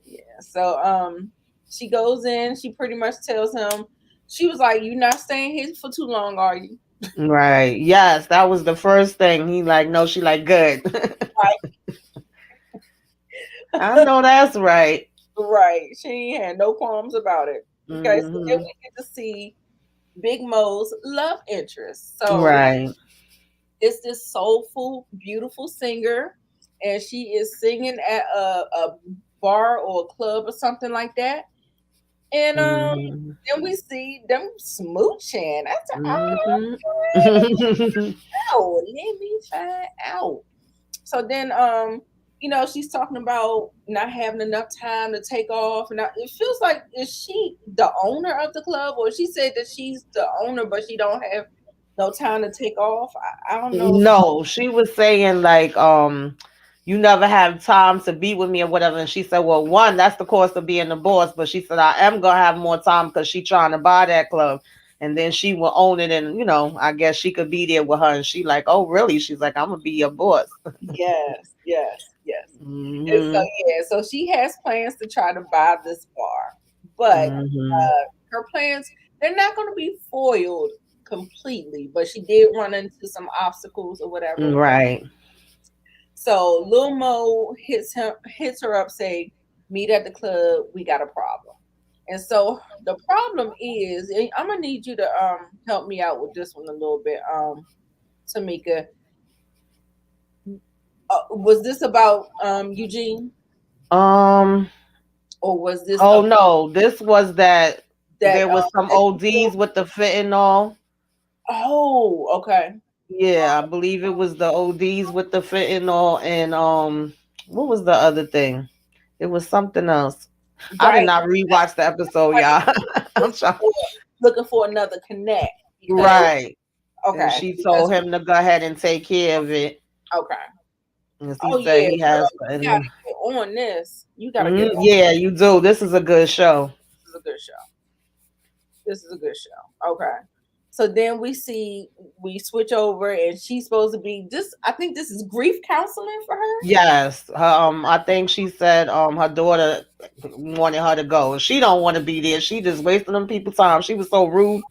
yeah. So she goes in, she pretty much tells him, she was like, "You're not staying here for too long, are you?" Right. Yes, that was the first thing. He like, no, she like good. Right. I know that's right. Right. She ain't had no qualms about it. Okay, so then Hmm. we get to see Big Mo's love interest. So Right. it's this soulful, beautiful singer, and she is singing at a bar or a club or something like that. And Hmm. then we see them smooching. I said, Hmm. oh, let me find out. So then, she's talking about not having enough time to take off, and it feels like is she the owner of the club, or she said that she's the owner, but she don't have no time to take off. I don't know. No, she was saying like, you never have time to be with me or whatever. And she said, well, one, that's the cost of being the boss. But she said, I am gonna have more time because she trying to buy that club. And then she will own it, and I guess she could be there with her. And she like, oh, really? She's like, I'm gonna be your boss. Yes, yes, yes. And so Hmm. yeah, so she has plans to try to buy this bar, but Hmm. her plans they're not going to be foiled completely. But she did run into some obstacles or whatever. Right. So Lil Mo hits her up, saying, "Meet at the club. We got a problem." And so the problem is, and I'm gonna need you to help me out with this one a little bit, Tamika. Was this about Eugene, Um. or was this Oh about no, this was that that there was some that you ODs feel? with the fentanyl. Oh, okay, Yeah, I believe it was the ODs with the fentanyl and what was the other thing? It was something else. I did right. not rewatch the episode, Like y'all. I'm trying. looking for another connect because Right. And okay, she because told him to go ahead and take care of it. okay. And he Oh said yeah, he girl, has you gotta and get on this. You gotta get on. yeah, you do. This is a good show. This is a good show. This is a good show. Okay. So then we switch over and she's supposed to be this. I think this is grief counseling for her. Yes. I think she said her daughter wanted her to go. She don't want to be there. She just wasting them people time. She was so rude.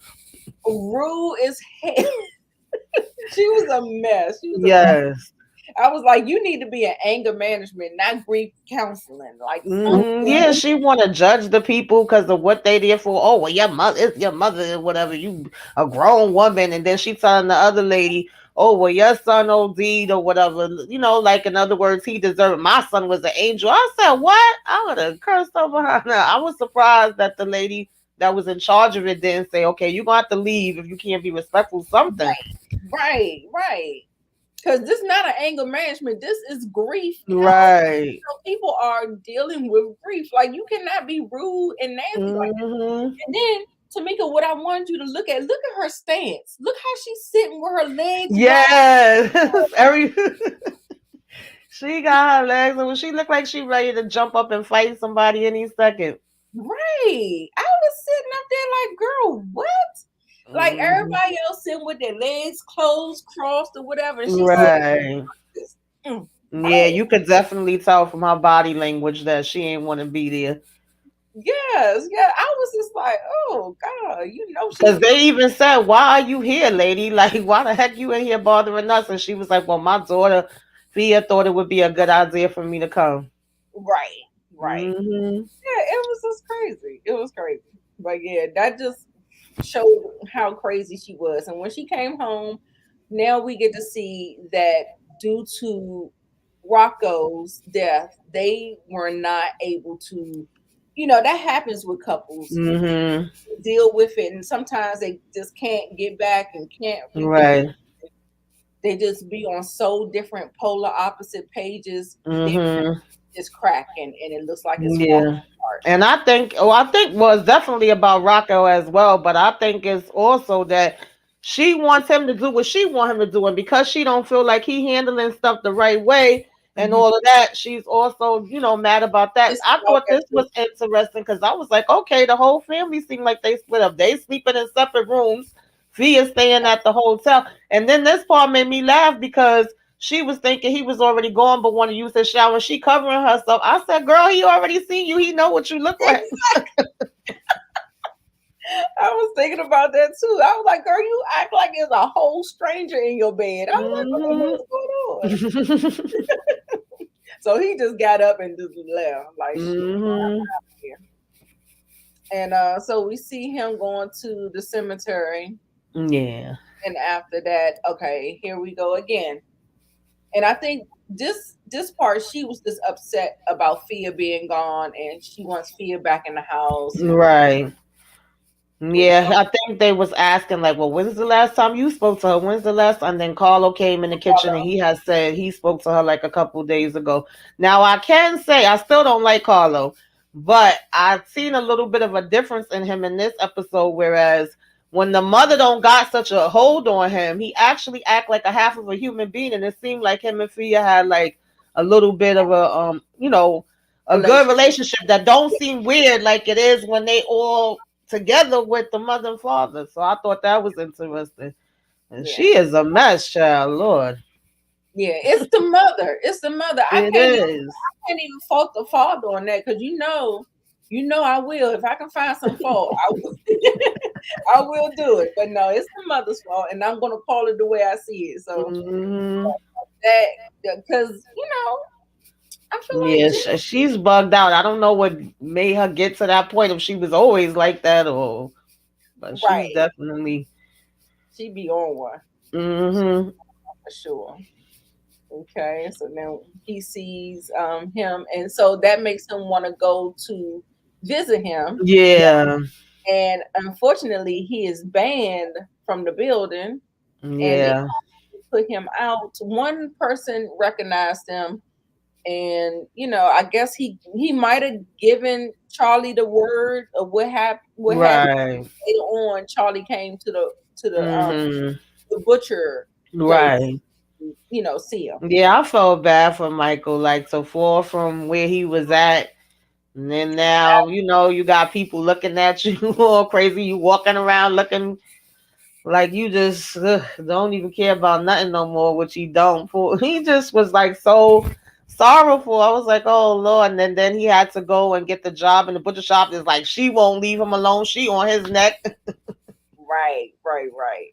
Rue is she was a mess. She was a mess. Yes. I was like, you need to be in anger management, not grief counseling. Like Hmm. something. Yeah, she want to judge the people because of what they did for. Oh, well, your mother is your mother, or whatever. You a grown woman, and then she telling the other lady, "Oh, well, your son OD'd or whatever." Like in other words, he deserved. My son was an angel. I said, "What?" I would have cursed over her. I was surprised that the lady that was in charge of it didn't say, "Okay, you gonna have to leave if you can't be respectful." Something. Right, right. Because this is not an anger management. This is grief counseling. Right. People are dealing with grief. Like you cannot be rude and nasty like that. Hmm. And then Tamika, what I wanted you to look at her stance. Look how she's sitting with her legs wide. Yes. Every She got her legs, and she looked like she ready to jump up and fight somebody any second. Right. I was sitting up there like, girl, what? Like Mhm. everybody else sitting with their legs closed, crossed, or whatever. And she's sitting Right. like this. Mm. Yeah, Oh, you could definitely tell from her body language that she ain't want to be there. yes, yeah. I was just like, oh God, she's Because they even said, "Why are you here, lady? Like, why the heck you in here bothering us?" And she was like, "Well, my daughter, Fia, thought it would be a good idea for me to come." right, right. Hmm. Yeah, it was just crazy. It was crazy. But yeah, that just showed how crazy she was. And when she came home, now we get to see that due to Rocco's death, they were not able to, that happens with couples Hmm. deal with it. And sometimes they just can't get back and can't reconnect. Right. They just be on so different polar opposite pages. They're Hmm. just cracking and it looks like it's falling Yeah. apart. And I think well, it's definitely about Rocco as well, but I think it's also that she wants him to do what she want him to do, and because she don't feel like he handling stuff the right way and Mhm. all of that, she's also mad about that. This is I what thought I this got was interesting because I was like, okay, the whole family seemed like they split up. They sleeping in separate rooms. Fia staying at the hotel, and then this part made me laugh because she was thinking he was already gone, but want to use his shower. She covering herself. I said, "Girl, he already seen you. He know what you look like." I was thinking about that too. I was like, girl, you act like there's a whole stranger in your bed. I was like, Hmm. what's going on? So he just got up and just left. Like shit. Mm-hmm. And so we see him going to the cemetery. Yeah. And after that, okay, here we go again. And I think this part, she was just upset about Fia being gone, and she wants Fia back in the house. Right. You Yeah, know, I think they was asking like, well, when's the last time you spoke to her? When's the last time? And then Carlo came in the kitchen and he has said he spoke to her like a couple days ago. Now I can say I still don't like Carlo, but I've seen a little bit of a difference in him in this episode. Whereas when the mother don't got such a hold on him, he actually act like a half of a human being, and it seemed like him and Fia had like a little bit of a a good relationship. relationship that don't seem weird like it is when they all together with the mother and father. So I thought that was interesting. And Yeah, she is a mess, child. Lord. yeah. It's the mother. It's the mother. It is. I can't even fault the father on that because I will if I can find some fault. I will. I will do it. But no, it's the mother's fault, and I'm gonna call it the way I see it. So Hmm. that because I feel like Yeah, she's bugged out. I don't know what made her get to that point, if she was always like that, or but she's right, definitely. she be on one Hmm. for sure. Okay, so now he sees him, and so that makes him want to go to visit him. Yeah. And unfortunately, he is banned from the building, and they Yeah. put him out. One person recognized him, and I guess he might have given Charlie the word of what happened. Right. Later on, Charlie came Hmm. the butcher place, Right. see him. Yeah, I felt bad for Michael, like to fall from where he was at. And then now, you got people looking at you all crazy. You walking around looking like you just don't even care about nothing no more, which he don't. He just was like so sorrowful. I was like, oh Lord. And then he had to go and get the job in the butcher shop. It's like she won't leave him alone. She on his neck. Right, right, right.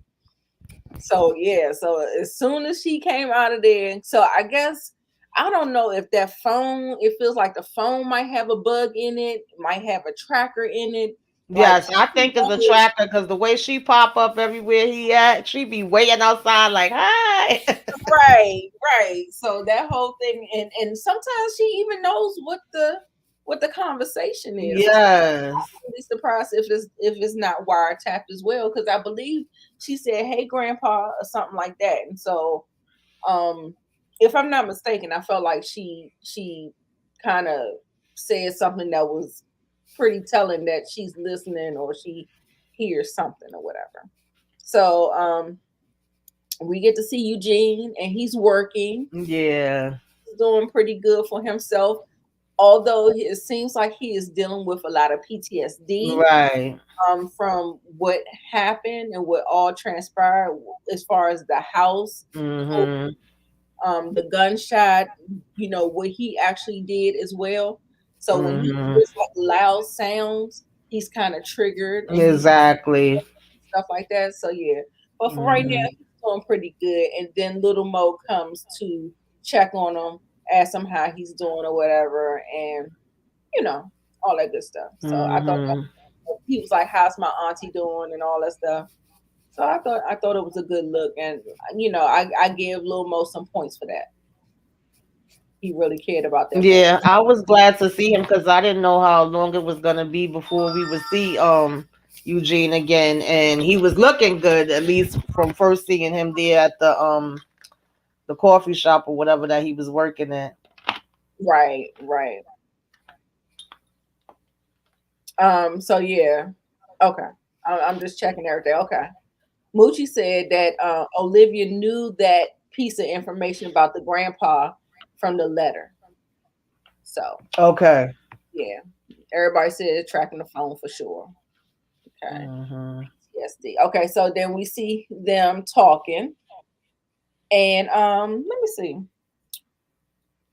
So yeah, so as soon as she came out of there, so I guess I don't know if that phone, it feels like the phone might have a bug in it, might have a tracker in it. Like Yes, I think it's a tracker because the way she pop up everywhere he at, she be waiting outside like, hi. right, right. So that whole thing, and sometimes she even knows what the conversation is. So Yes. I'm really surprised if it's not wiretapped as well, because I believe she said, "Hey, Grandpa," or something like that. And so, um, if I'm not mistaken, I felt like she kind of said something that was pretty telling that she's listening or she hears something or whatever. So, we get to see Eugene, and he's working. Yeah. He's doing pretty good for himself, although it seems like he is dealing with a lot of PTSD Right. from what happened and what all transpired as far as the house, Mm-hmm. the gunshot, what he actually did as well. So when he Mm-hmm. hears like loud sounds, he's kind of triggered and he Exactly. stuff like that. So yeah, but for right now, Mm-hmm. he's doing pretty good. And then Little Mo comes to check on him, ask him how he's doing or whatever, and you know all that good stuff. So I thought Mm-hmm. he was like, "How's my auntie doing?" and all that stuff. So I thought it was a good look, and I give Lil Mo some points for that. He really cared about that boy. Yeah, I was glad to see him because I didn't know how long it was gonna be before we would see Eugene again, and he was looking good at least from first seeing him there at the coffee shop or whatever that he was working at. Right, right. So yeah, okay. I'm just checking everything. Okay. Moochie said that Olivia knew that piece of information about the grandpa from the letter. So Okay. yeah, everybody said tracking the phone for sure. Okay. Mm-hmm. PTSD. Okay, so then we see them talking, and let me see.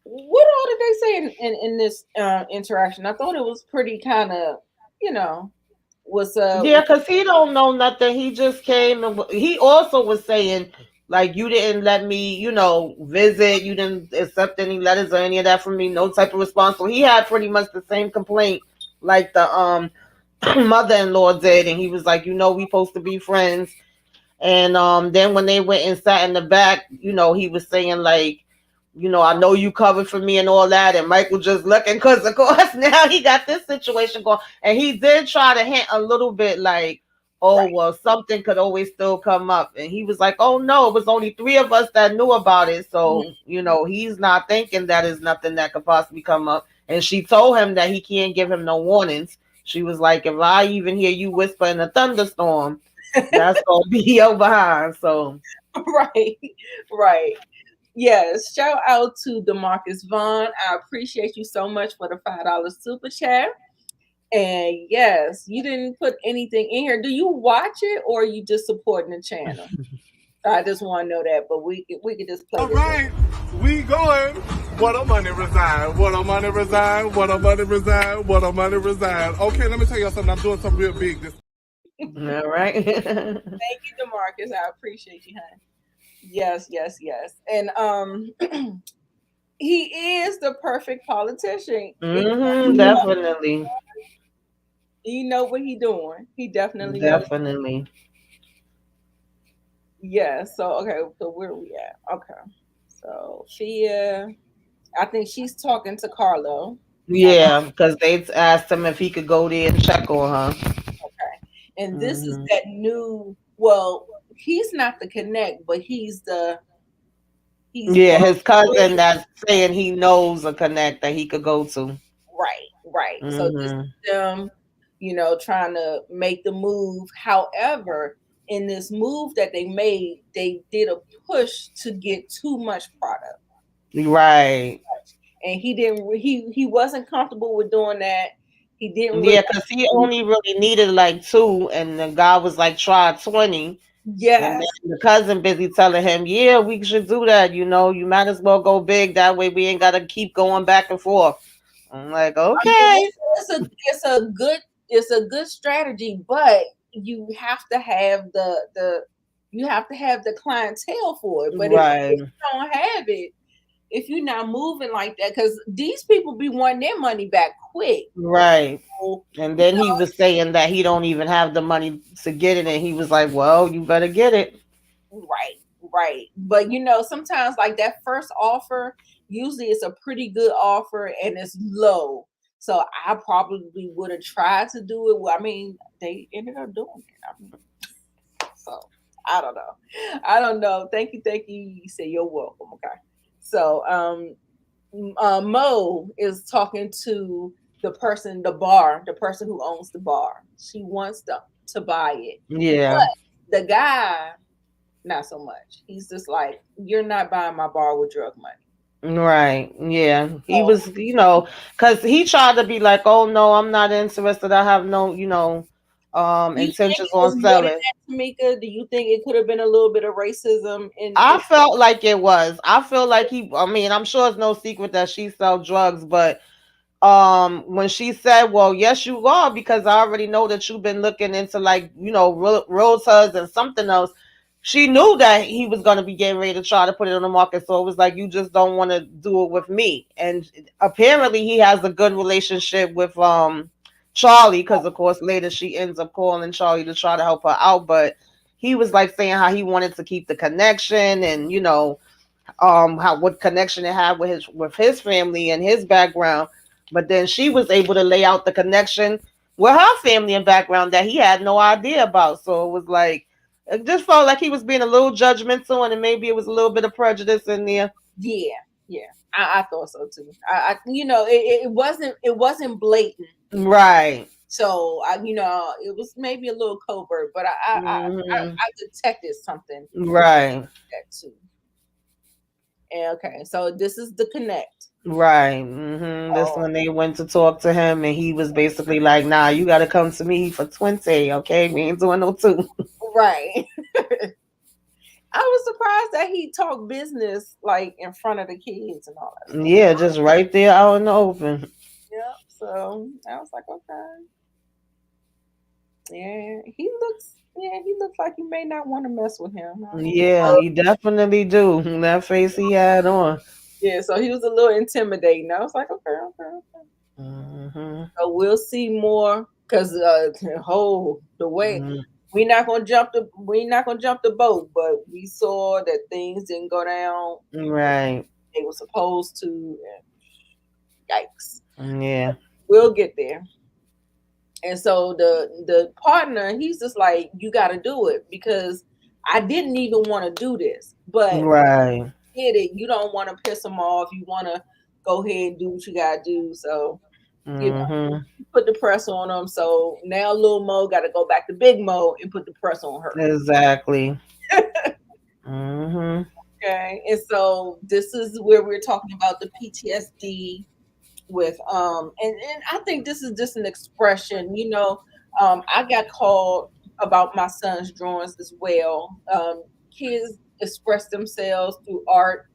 What all did they say in this interaction? I thought it was pretty kind of, you know, was Yeah, because he don't know nothing. He just came and he also was saying Like you didn't let me, visit. You didn't accept any letters or any of that from me. No type of response. So he had pretty much the same complaint like the mother-in-law did, and he was like, we supposed to be friends. And then when they went and sat in the back, he was saying like, I know you covered for me and all that. And Michael just looking because of course now he got this situation going. And he did try to hint a little bit like, oh Right. well, something could always still come up. And he was like, oh no, it was only three of us that knew about it. Mhm. So, he's not thinking that is nothing that could possibly come up. And she told him that he can't give him no warnings. She was like, if I even hear you whisper in a thunderstorm, that's gonna be your behind. So Right. Right. Yes. Shout out to Demarcus Vaughn. I appreciate you so much for the $5 super chat. And yes, you didn't put anything in here. Do you watch it or are you just supporting the channel? I just want to know that, but we could just play All this. right, we going. What a money resign. What a money resign. What a money resign. What a money resign. Okay, let me tell you something. I'm doing something real big this. all right. Thank you, Demarcus. I appreciate you, hon. Yes, yes, yes. And he is the perfect politician. Definitely. You know what he doing. He definitely knows. Definitely. Yeah. So okay. So where are we at? Okay. So Fia, I think she's talking to Carlo. Yeah, because they asked him if he could go there and check on her. Okay. And this is hmm that new. Well, he's not the connect, but he's Yeah, one his cousin that's saying he knows a connect that he could go to. right, right. So this is hmm them, trying to make the move. However, in this move that they made, they did a push to get too much product. Right. And he didn't he wasn't comfortable with doing that. He didn't really Yeah, because he only really needed like two, and the guy was like, try 20. And then yes. the cousin busy telling him, yeah, we should do that. You might as well go big. That way we ain't got to keep going back and forth. I'm like, I mean, okay. it's a good strategy, but you have to have the you have to have the clientele for it. But if Right. you don't have it, if you're not moving like that, because these people be wanting their money back quick. Right. So, And then he was saying that he don't even have the money to get it. And he was like, well, you better get it. right, right. But sometimes like that first offer, usually it's a pretty good offer and it's low. So I probably would have tried to do it. Well, I mean, they ended up doing it. I mean, so I don't know. I don't know. Thank you, thank you. You say you're welcome. Okay. So Mo is talking to the person who owns the bar. She wants to buy it. Yeah. But the guy, not so much. He's just like, you're not buying my bar with drug money. Right. Yeah. He So was, because he tried to be like, oh, no, I'm not interested. I have no, do you think intentions it on was more than selling. that, Tamika? Do you think it could have been a little bit of racism in I felt like it was. I feel like I mean, I'm sure it's no secret that she sell drugs, but when she said, well, yes you are, because I already know that you've been looking into like realtors and something else. She knew that he was going to be getting ready to try to put it on the market, so it was like, you just don't want to do it with me. And apparently he has a good relationship with Charlie, because of course later she ends up calling Charlie to try to help her out. But he was like saying how he wanted to keep the connection, and how what connection it had with his family and his background. But then she was able to lay out the connection with her family and background that he had no idea about. So it was like, it just felt like he was being a little judgmental, and maybe it was a little bit of prejudice in there. Yeah, yeah. I thought so too. It wasn't blatant. Right. So it was maybe a little covert, but hmm I detected something Right. that too. And okay, so this is the connect. Right. This Oh, when they went to talk to him, and he was basically like, nah, you got to come to me for 20. Okay. We ain't doing no two. right. I was surprised that he talked business like in front of the kids and all that stuff. Yeah. Just right there out in the open. Yeah. So I was like, okay. Yeah, he looks like you may not want to mess with him. Yeah, he definitely do. That face he had on. Yeah, so he was a little intimidating. I was like, okay, okay, okay. Hmm. So we'll see more because the way we're not gonna jump the boat, but we saw that things didn't go down Right. they were supposed to. And yikes! Yeah. We'll get there. And so the partner, he's just like, you got to do it because I didn't even want to do this, but Right. did it. You don't want to piss him off. You want to go ahead and do what you got to do. So you know, Hmm. put the press on him. So now little Mo got to go back to Big Mo and put the press on her. Exactly. Hmm. Okay, and so this is where we're talking about the PTSD with and I think this is just an expression, I got called about my son's drawings as well. Kids express themselves through art.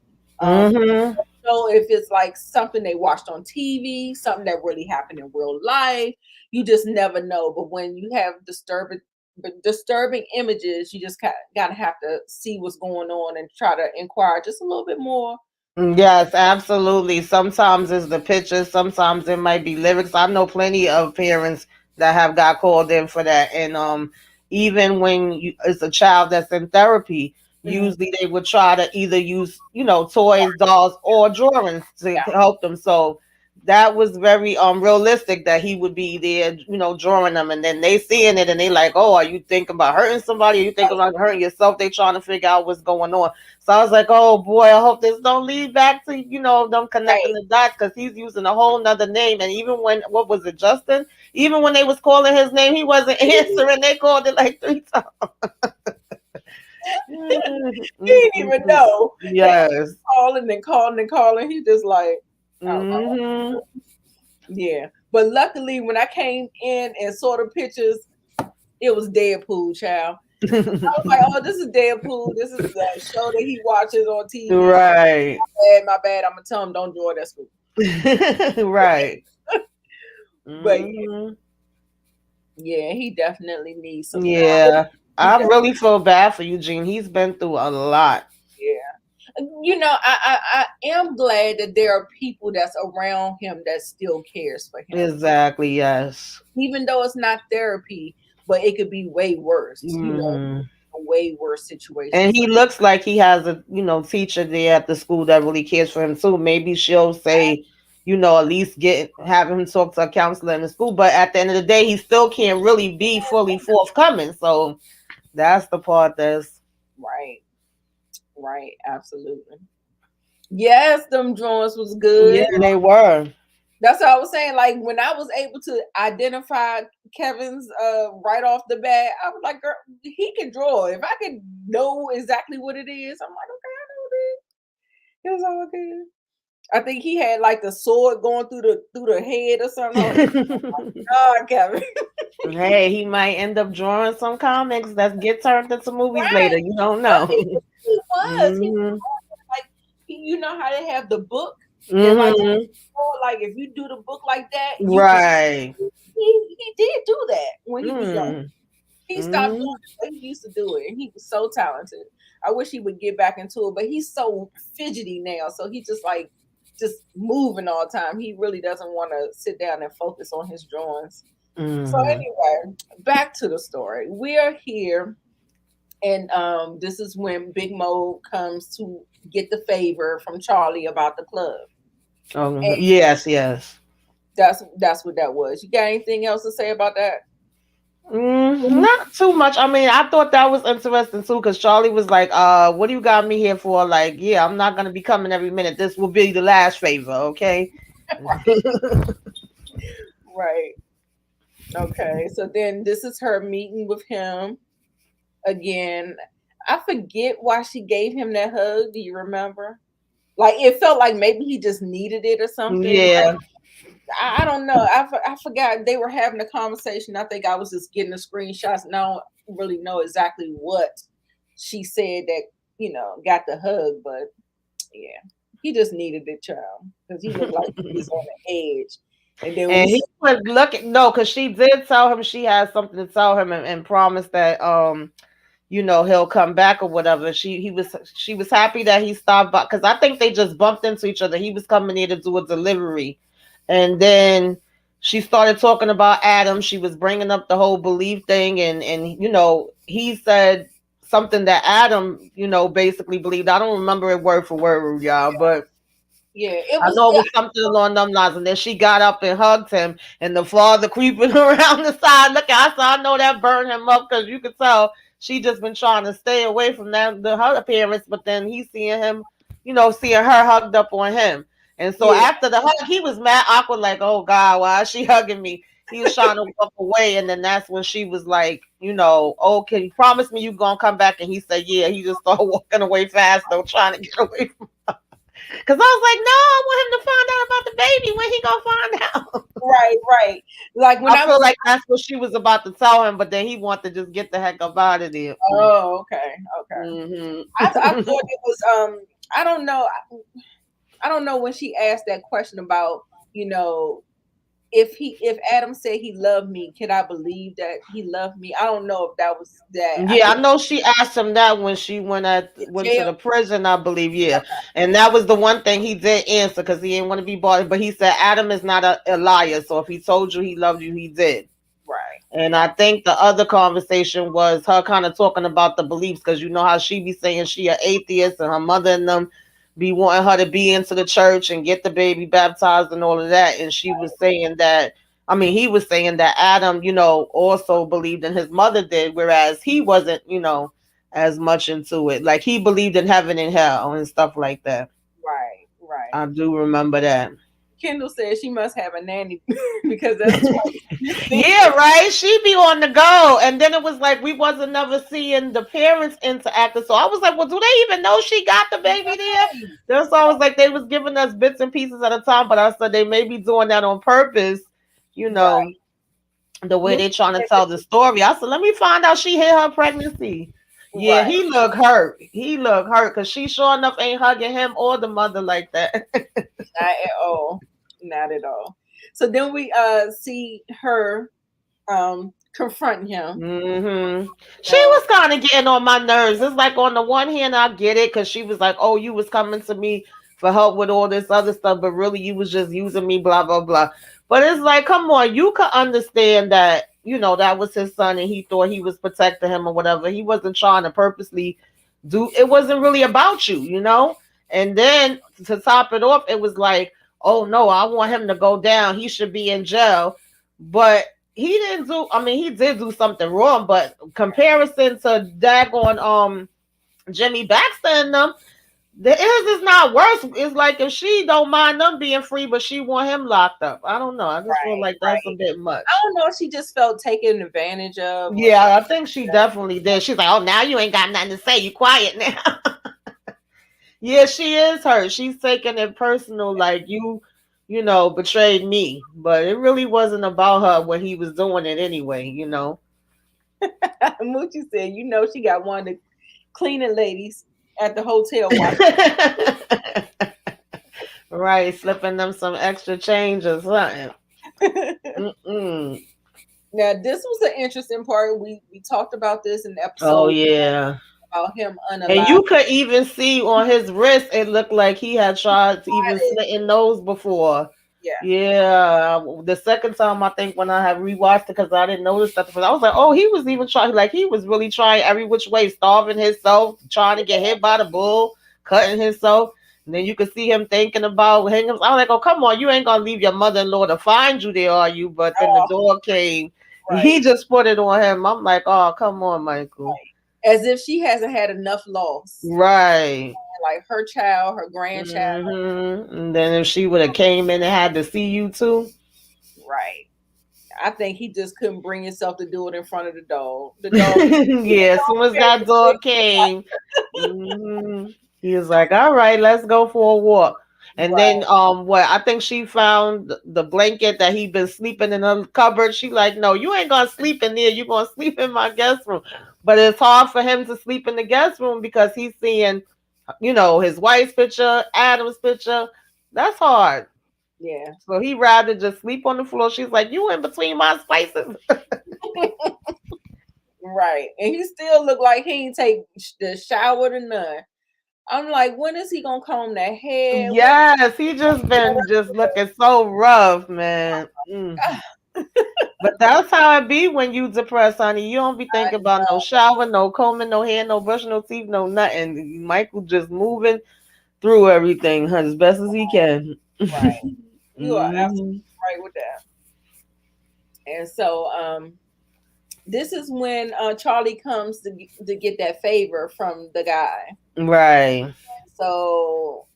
Hmm. Know if it's like something they watched on TV, something that really happened in real life. You just never know. But when you have disturbing images, you just gotta have to see what's going on and try to inquire just a little bit more. Yes, absolutely. Sometimes it's the pictures, sometimes it might be lyrics. I know plenty of parents that have got called in for that. And even when it's a child that's in therapy, Mhm. usually they would try to either use, toys, dolls, or drawings to Yeah, help them. So that was very realistic that he would be there, drawing them, and then they seeing it and they like, oh, are you thinking about hurting somebody? Are you thinking about hurting yourself? They trying to figure out what's going on. So I was like, oh boy, I hope this don't lead back to, them connecting right. the dots, because he's using a whole nother name. And even when, what was it, Justin? Even when they was calling his name, he wasn't answering. They called it like 3 times. He didn't even know. They Yes. calling and calling and calling. He just like, oh, Hmm. yeah. But luckily, when I came in and saw the pictures, it was Deadpool, child. I was like, oh, this is Deadpool. This is the show that he watches on TV. Right. My bad. I'm gonna tell him don't draw that school. Right. But Hmm. yeah, he definitely needs some help. Yeah. He I does. really feel bad for Eugene. He's been through a lot. Yeah. I am glad that there are people that's around him that still cares for him, Exactly, yes. even though it's not therapy, but it could be way worse. Hmm. A way worse situation. And So he looks like he has a, teacher there at the school that really cares for him too. Maybe she'll say, at least have him talk to a counselor in the school. But at the end of the day, he still can't really be fully forthcoming. So that's the part that's, right, right, absolutely. Yes, them drawings was yeah, good. they were. That's what I was saying. Like when I was able to identify Kevin's right off the bat, I was like, girl, he can draw. If I could know exactly what it is, I'm like, okay, I know it. It was all good. I think he had like the sword going through the head or something. I was like, God, Kevin. Hey, he might end up drawing some comics that get turned into movies Right. later. You don't No, know. he was. He Hmm. like you know how they have the book and like Hmm. if you do the book like that, you can. Right. He did do that when he was young. Mm. He stopped doing Hmm. it, but he used to do it, and he was so talented. I wish he would get back into it, but he's so fidgety now, so he just moving all the time. He really doesn't want to sit down and focus on his drawings. So Hmm. anyway, back to the story. We are here, and this is when Big Mo comes to get the favor from Charlie about the club. Oh, And yes, yes. that's what that was. You got anything else to say about that? Not too much. I mean, I thought that was interesting too, because Charlie was like, what do you got me here for? Like, yeah, I'm not gonna be coming every minute. This will be the last favor, okay?" Right. Okay. So then this is her meeting with him again. I forget why she gave him that hug. Do you remember? Like it felt like maybe he just needed it or something. Yeah. I don't know. I forgot they were having a conversation. I think I was just getting the screenshots, and I don't really know exactly what she said that got the hug, but yeah, he just needed it, child, because he looked like he was on the edge. And then when And he he was looking, no, because she did tell him she had something to tell him, and promised that he'll come back or whatever. She was happy that he stopped by, because I think they just bumped into each other. He was coming here to do a delivery, and then she started talking about Adam. She was bringing up the whole belief thing, and he said something that Adam basically believed. I don't remember it word for word, y'all, but yeah, it I was know it was something along them lines. And then she got up and hugged him, and the father creeping around the side. Look, I know that burned him up, because you could tell she just been trying to stay away from her appearance. But then he seeing him, seeing her hugged up on him. And so yeah, after the hug, he was mad awkward, like, oh God, why is she hugging me? He was trying to walk away, and then that's when she was like, oh, can you promise me you gonna come back? And he said, yeah. He just started walking away fast, though, trying to get away from. Cause I was like, no, I want him to find out about the baby. When he gonna find out? right, right. Like when I I feel was like that's what she was about to tell him, but then he wanted to just get the heck up out of there. oh, okay, okay. I thought Hmm. it was I don't know. I don't know when she asked that question about, you know, if Adam said he loved me, can I believe that he loved me? I don't know if that was that. I Yeah, think I know she asked him that when she in went to jail. the prison, I believe. Yeah, and that was the one thing he did answer, because he didn't want to be bothered. But he said Adam is not a liar, so if he told you he loved you, he did. Right. And I think the other conversation was her kind of talking about the beliefs, because you know how she be saying she an atheist, and her mother and them be wanting her to be into the church and get the baby baptized and all of that. And she was saying that, I mean, he was saying that Adam, also believed in his mother did, whereas he wasn't, as much into it. Like he believed in heaven and hell and stuff like that. Right. Right. I do remember that. Kendall said she must have a nanny because that's twice. Yeah, right. She be on the go, and then it was like we wasn't never seeing the parents interacting. So I was like, well, do they even know she got the baby there? That's why I was like, they was giving us bits and pieces at a time, but I said they may be doing that on purpose, you Right. know, the way Moochie they trying to said tell the story. I said, let me find out she hid her pregnancy. Yeah, right. he looked hurt. He looked hurt, because she sure enough ain't hugging him or the mother like that. Not at all. Not at all. So then we see her confronting him. She Uh, was kind of getting on my nerves. It's like, on the one hand, I get it, because she was like, "Oh, you was coming to me for help with all this other stuff, but really you was just using me, blah blah blah." But it's like, come on, you could understand that, that was his son, and he thought he was protecting him or whatever. He wasn't trying to purposely do. It wasn't really about you. And then to top it off, it was like, "Oh no, I want him to go down. He should be in jail." But he didn't do. I mean, he did do something wrong, but comparison to daggone Jimmy Baxter and them, the his is not worse. It's like if she don't mind them being free, but she want him locked up. I don't know. I just feel right, like that's a right. bit I much. don't know if she just felt taken advantage of or Yeah, I think she definitely did. She's like, "Oh, now you ain't got nothing to say. You quiet now." Yeah, she is hurt. She's taking it personal, like you betrayed me. But it really wasn't about her when he was doing it anyway. Moochie said, you know, she got one of the cleaning ladies at the hotel watching. Right, slipping them some extra change or something. Mm-mm. Now, this was an interesting part. We talked about this in the Oh episode yeah. about him And unalive. you could even see on his wrist, it looked like he had tried to even slitting those before. Yeah, Yeah, the second time I think when I had rewatched it, because I didn't notice that, I was like, oh, he was even trying, like he was really trying every which way, starving himself, trying to get hit by the bull, cutting himself. And then you could see him thinking about hanging. I was like, oh, come on, you ain't gonna leave your mother-in-law to find you there, are you? But then the oh, dog came. right. He just put it on him. I'm like, oh, come on, Michael. As if she hasn't had enough loss. Right. Like her child, her grandchild. And then if she would have came in and had to see you too. Right. I think he just couldn't bring himself to do it in front of the dog. The dog. Yeah, as soon as that dog came, mhm, he was like, "All right, let's go for a walk." And then, Right. what I think she found the blanket that he'd been sleeping in the cupboard. She like, "No, you ain't gonna sleep in there. You gonna sleep in my guest room." But it's hard for him to sleep in the guest room because he's seeing, his wife's picture, Adam's picture. That's hard. Yeah. So he rather just sleep on the floor. She's like, you in between my spices. Right. And he still look like he ain't take the shower to none. I'm like, when is he gonna comb that hair? When is Yes, he just been just looking so rough, man. But that's how it be when you depressed, honey. You don't be thinking about no shower, no combing, no hair, no brushing, no teeth, no nothing. Michael just moving through everything as best as he can. right? You are Hmm. absolutely right with that. And so this is when Charlie comes to get that favor from the guy. Right. So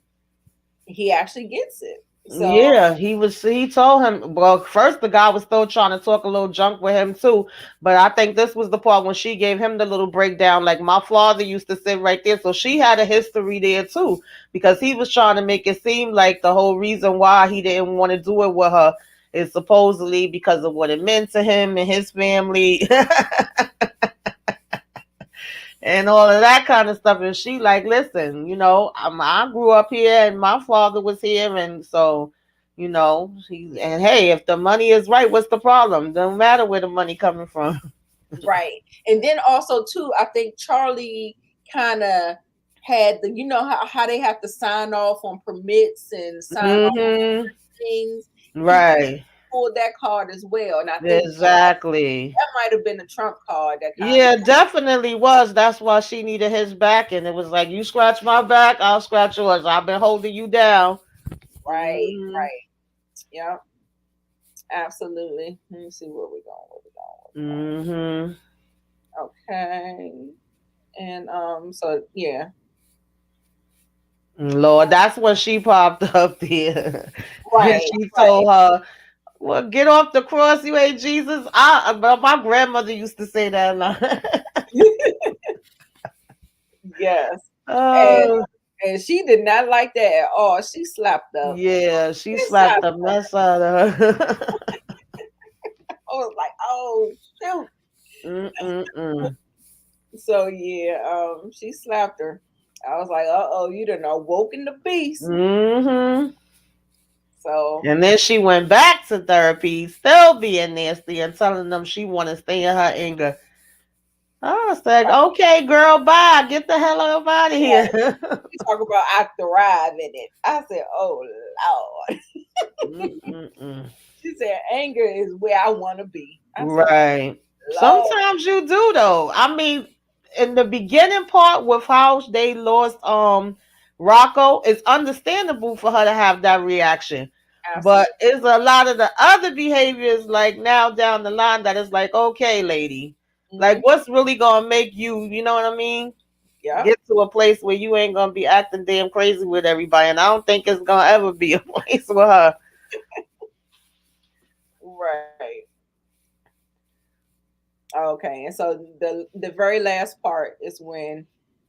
he actually gets it. So Yeah, he told him, well, first the guy was still trying to talk a little junk with him too, but I think this was the part when she gave him the little breakdown, like my father used to sit right there. So she had a history there too, because he was trying to make it seem like the whole reason why he didn't want to do it with her is supposedly because of what it meant to him and his family. And all of that kind of stuff. And she like, listen, I grew up here and my father was here, and so, and hey, if the money is right, what's the problem? Don't matter where the money coming from. right. And then also too, I think Charlie kind of had the, how they have to sign off on permits and sign off Hmm. on things. He Right. pulled that card as well. And I think Exactly. that might have been a trump card that kind of Yeah, definitely was. That's why she needed his back, and it was like, you scratch my back, I'll scratch yours. I've been holding you down. right, Hmm. right. Yeah, absolutely. Let me see where we're going, Hmm. Okay. And so yeah. Lord, that's when she popped up there. And Right, she right. told her, well, get off the cross, you ain't Jesus. But my grandmother used to say that a lot. Yes. And Oh, and she did not like that at all. She slapped up. yeah, she She slapped slapped the up. mess out of her. I was like, oh shoot. Mm-mm-mm. So yeah, she slapped her. I was like, oh, you done awoken the beast. Hmm. So And then she went back to therapy, still being nasty and telling them she want to stay in her anger. I was like, okay, girl, bye. Get the hell up out of yeah, here. she talk about I thrive in it. I said, oh Lord. Mm-mm-mm. She said, anger is where I want to be. I said, Right. Lord. Sometimes you do though. I mean, in the beginning part with how they lost Rocco, it's understandable for her to have that reaction. But Absolutely. it's a lot of the other behaviors like now down the line that is like, okay, lady. Like Hmm. what's really gonna make you, you know what I mean? Yep. Get to a place where you ain't gonna be acting damn crazy with everybody. And I don't think it's gonna ever be a place with her. Right. Okay. And so the very last part is when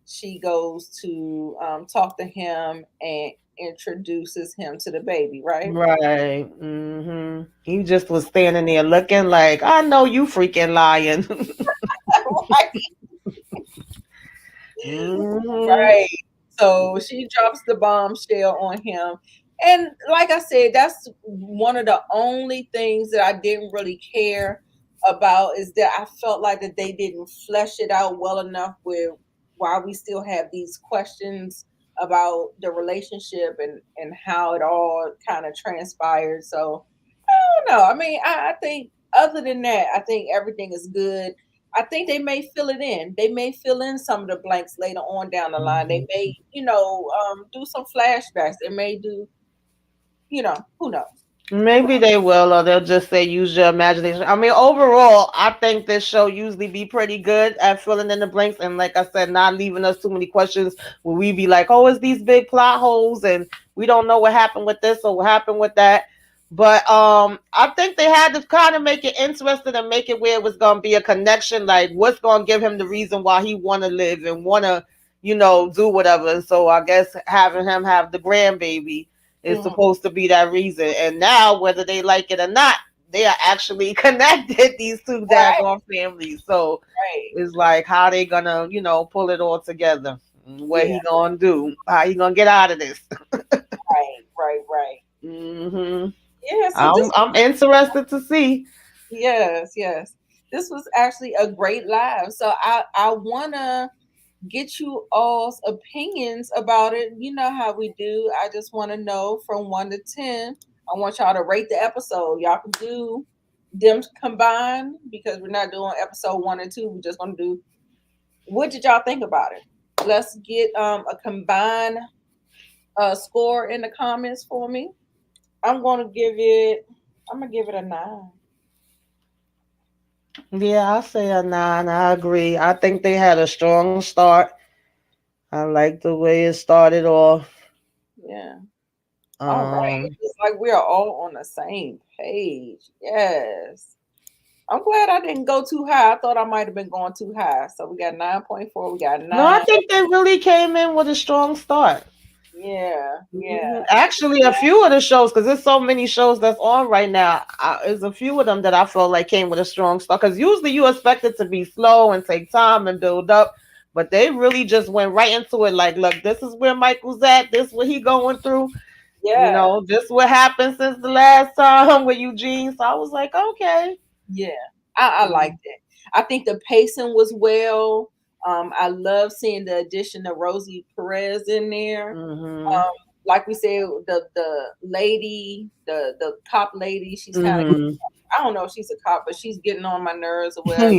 she goes to talk to him and introduces him to the baby, right? Right. He just was standing there looking like, I know you freaking lying. Right. Hmm. Right. So she drops the bombshell on him. And like I said, that's one of the only things that I didn't really care about is that I felt like that they didn't flesh it out well enough with why we still have these questions about the relationship and how it all kind of transpired. So I don't know. I mean, I think other than that, I think everything is good. I think they may fill it in. They may fill in some of the blanks later on down the line. They may, do some flashbacks. They may do, who knows? Who Maybe they will, or they'll just say use your imagination. I mean, overall, I think this show usually be pretty good at filling in the blanks, and like I said, not leaving us too many questions where we be like, "Oh, it's these big plot holes," and we don't know what happened with this or what happened with that. But I think they had to kind of make it interesting and make it where it was gonna be a connection, like what's gonna give him the reason why he want to live and want to, do whatever. So I guess having him have the grandbaby is knows? supposed to be that reason. And now, whether they like it or not, they are actually connected, these two Right, daggone families. So right. it's like how they gonna, pull it all together. What Yeah, he gonna do? How he gonna get out of this? right, right, right. Mm-hmm. Yeah, so this I'm interested to see. yes. This was actually a great live. So I wanna get you all's opinions about it. You know how we do. I just want to know from 1 to 10. I want y'all to rate the episode. Y'all can do them combined because we're not doing episode 1 and 2. We're just gonna do what did y'all think about it? Let's get a combined score in the comments for me. I'm gonna give it I'm gonna give it a 9. Yeah, I say a 9. I agree. I think they had a strong start. I like the way it started off. Yeah. All right. Um, It's like we are all on the same page. Yes. I'm glad I didn't go too high. I thought I might have been going too high. So we got 9.4. We got no, I 9. think they really came in with a strong start. Yeah. Actually, a few of the shows, because there's so many shows that's on right now, there's a few of them that I felt like came with a strong start. Because usually you expect it to be slow and take time and build up, but they really just went right into it. Like, look, this is where Michael's at. This what he going through. Yeah. This what happened since the last time with Eugene. So I was like, okay. Yeah. I liked it. I think the pacing was well. I love seeing the addition of Rosie Perez in there. Mm-hmm. Um, like we said, the lady, the cop lady, she's kind of Mm-hmm. I don't know if she's a cop, but she's getting on my nerves or whatever.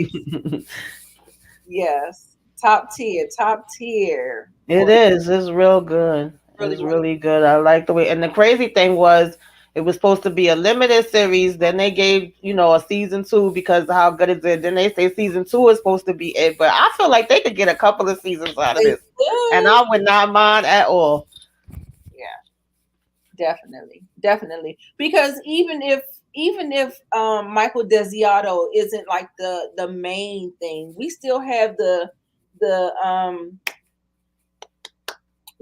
Yes. Top tier, top tier. It is. It's real good. Really, It's really. really good. I like the way. And the crazy thing was, it was supposed to be a limited series. Then they gave, a season 2 because of how good it did. Then they say season 2 is supposed to be it. But I feel like they could get a couple of seasons out of They this, and good. I would not mind at all. Yeah, definitely. Because even if Michael Desiato isn't like the main thing, we still have the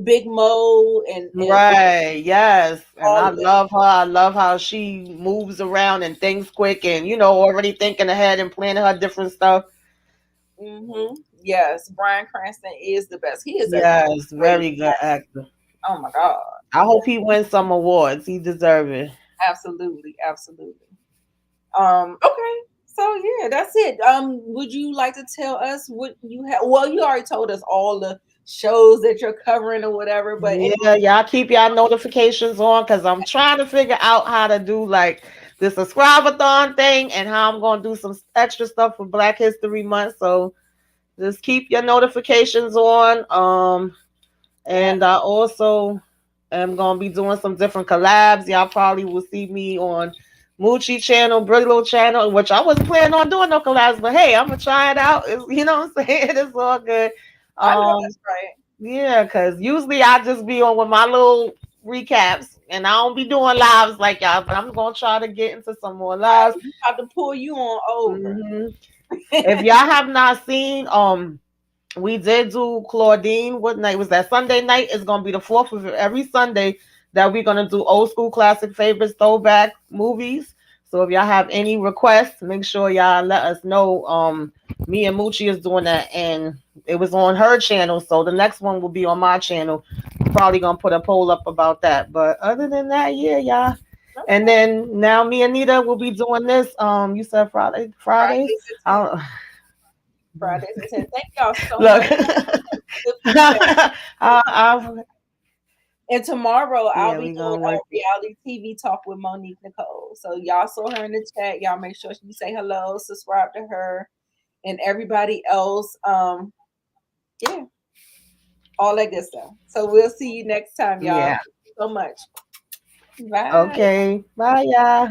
Big Mo and Right. Yes. And all I of that. love her. I love how she moves around and thinks quick, and already thinking ahead and planning her different stuff. Yes, Bryan Cranston is the best. He is a Yes. great Very good actor. Oh my God. I hope he wins some awards. He deserves it. Absolutely. Okay. So yeah, that's it. Would you like to tell us what you have? Well, you already told us all the shows that you're covering or whatever, but Yeah, y'all keep y'all notifications on because I'm trying to figure out how to do like the subscribe-a-thon thing and how I'm going to do some extra stuff for Black History Month. So just keep your notifications on. yeah, And I also am going to be doing some different collabs. Y'all probably will see me on Moochie channel, Brillo channel, which I wasn't planning on doing no collabs, but hey, I'm going to try it out. You know what I'm saying? It's all good. I know Um, that's right. yeah, because usually I just be on with my little recaps and I don't be doing lives like y'all, but I'm going to try to get into some more lives. We have to pull you on over. Hmm If y'all have not seen, we did do Claudine. What night was that? Sunday night is gonna be the fourth of every Sunday that we're gonna do old school classic favorites throwback movies. So if y'all have any requests, make sure y'all let us know. Me and Moochie is doing that, and it was on her channel, so the next one will be on my channel. Probably gonna put a poll up about that. But other than that, yeah, y'all. And Okay. then now me and Nita will be doing this. You said Fridays. Fridays at 10. I Fridays at 10. Thank y'all so Look, much for the feedback. I, And tomorrow I'll yeah, be we doing gonna a work. reality TV talk with Monique Nicole. So y'all saw her in the chat. Y'all make sure you say hello, subscribe to her, and everybody else. Yeah, all that good stuff. So we'll see you next time, y'all. Yeah. Thank you so much. Bye. Okay. Bye, y'all.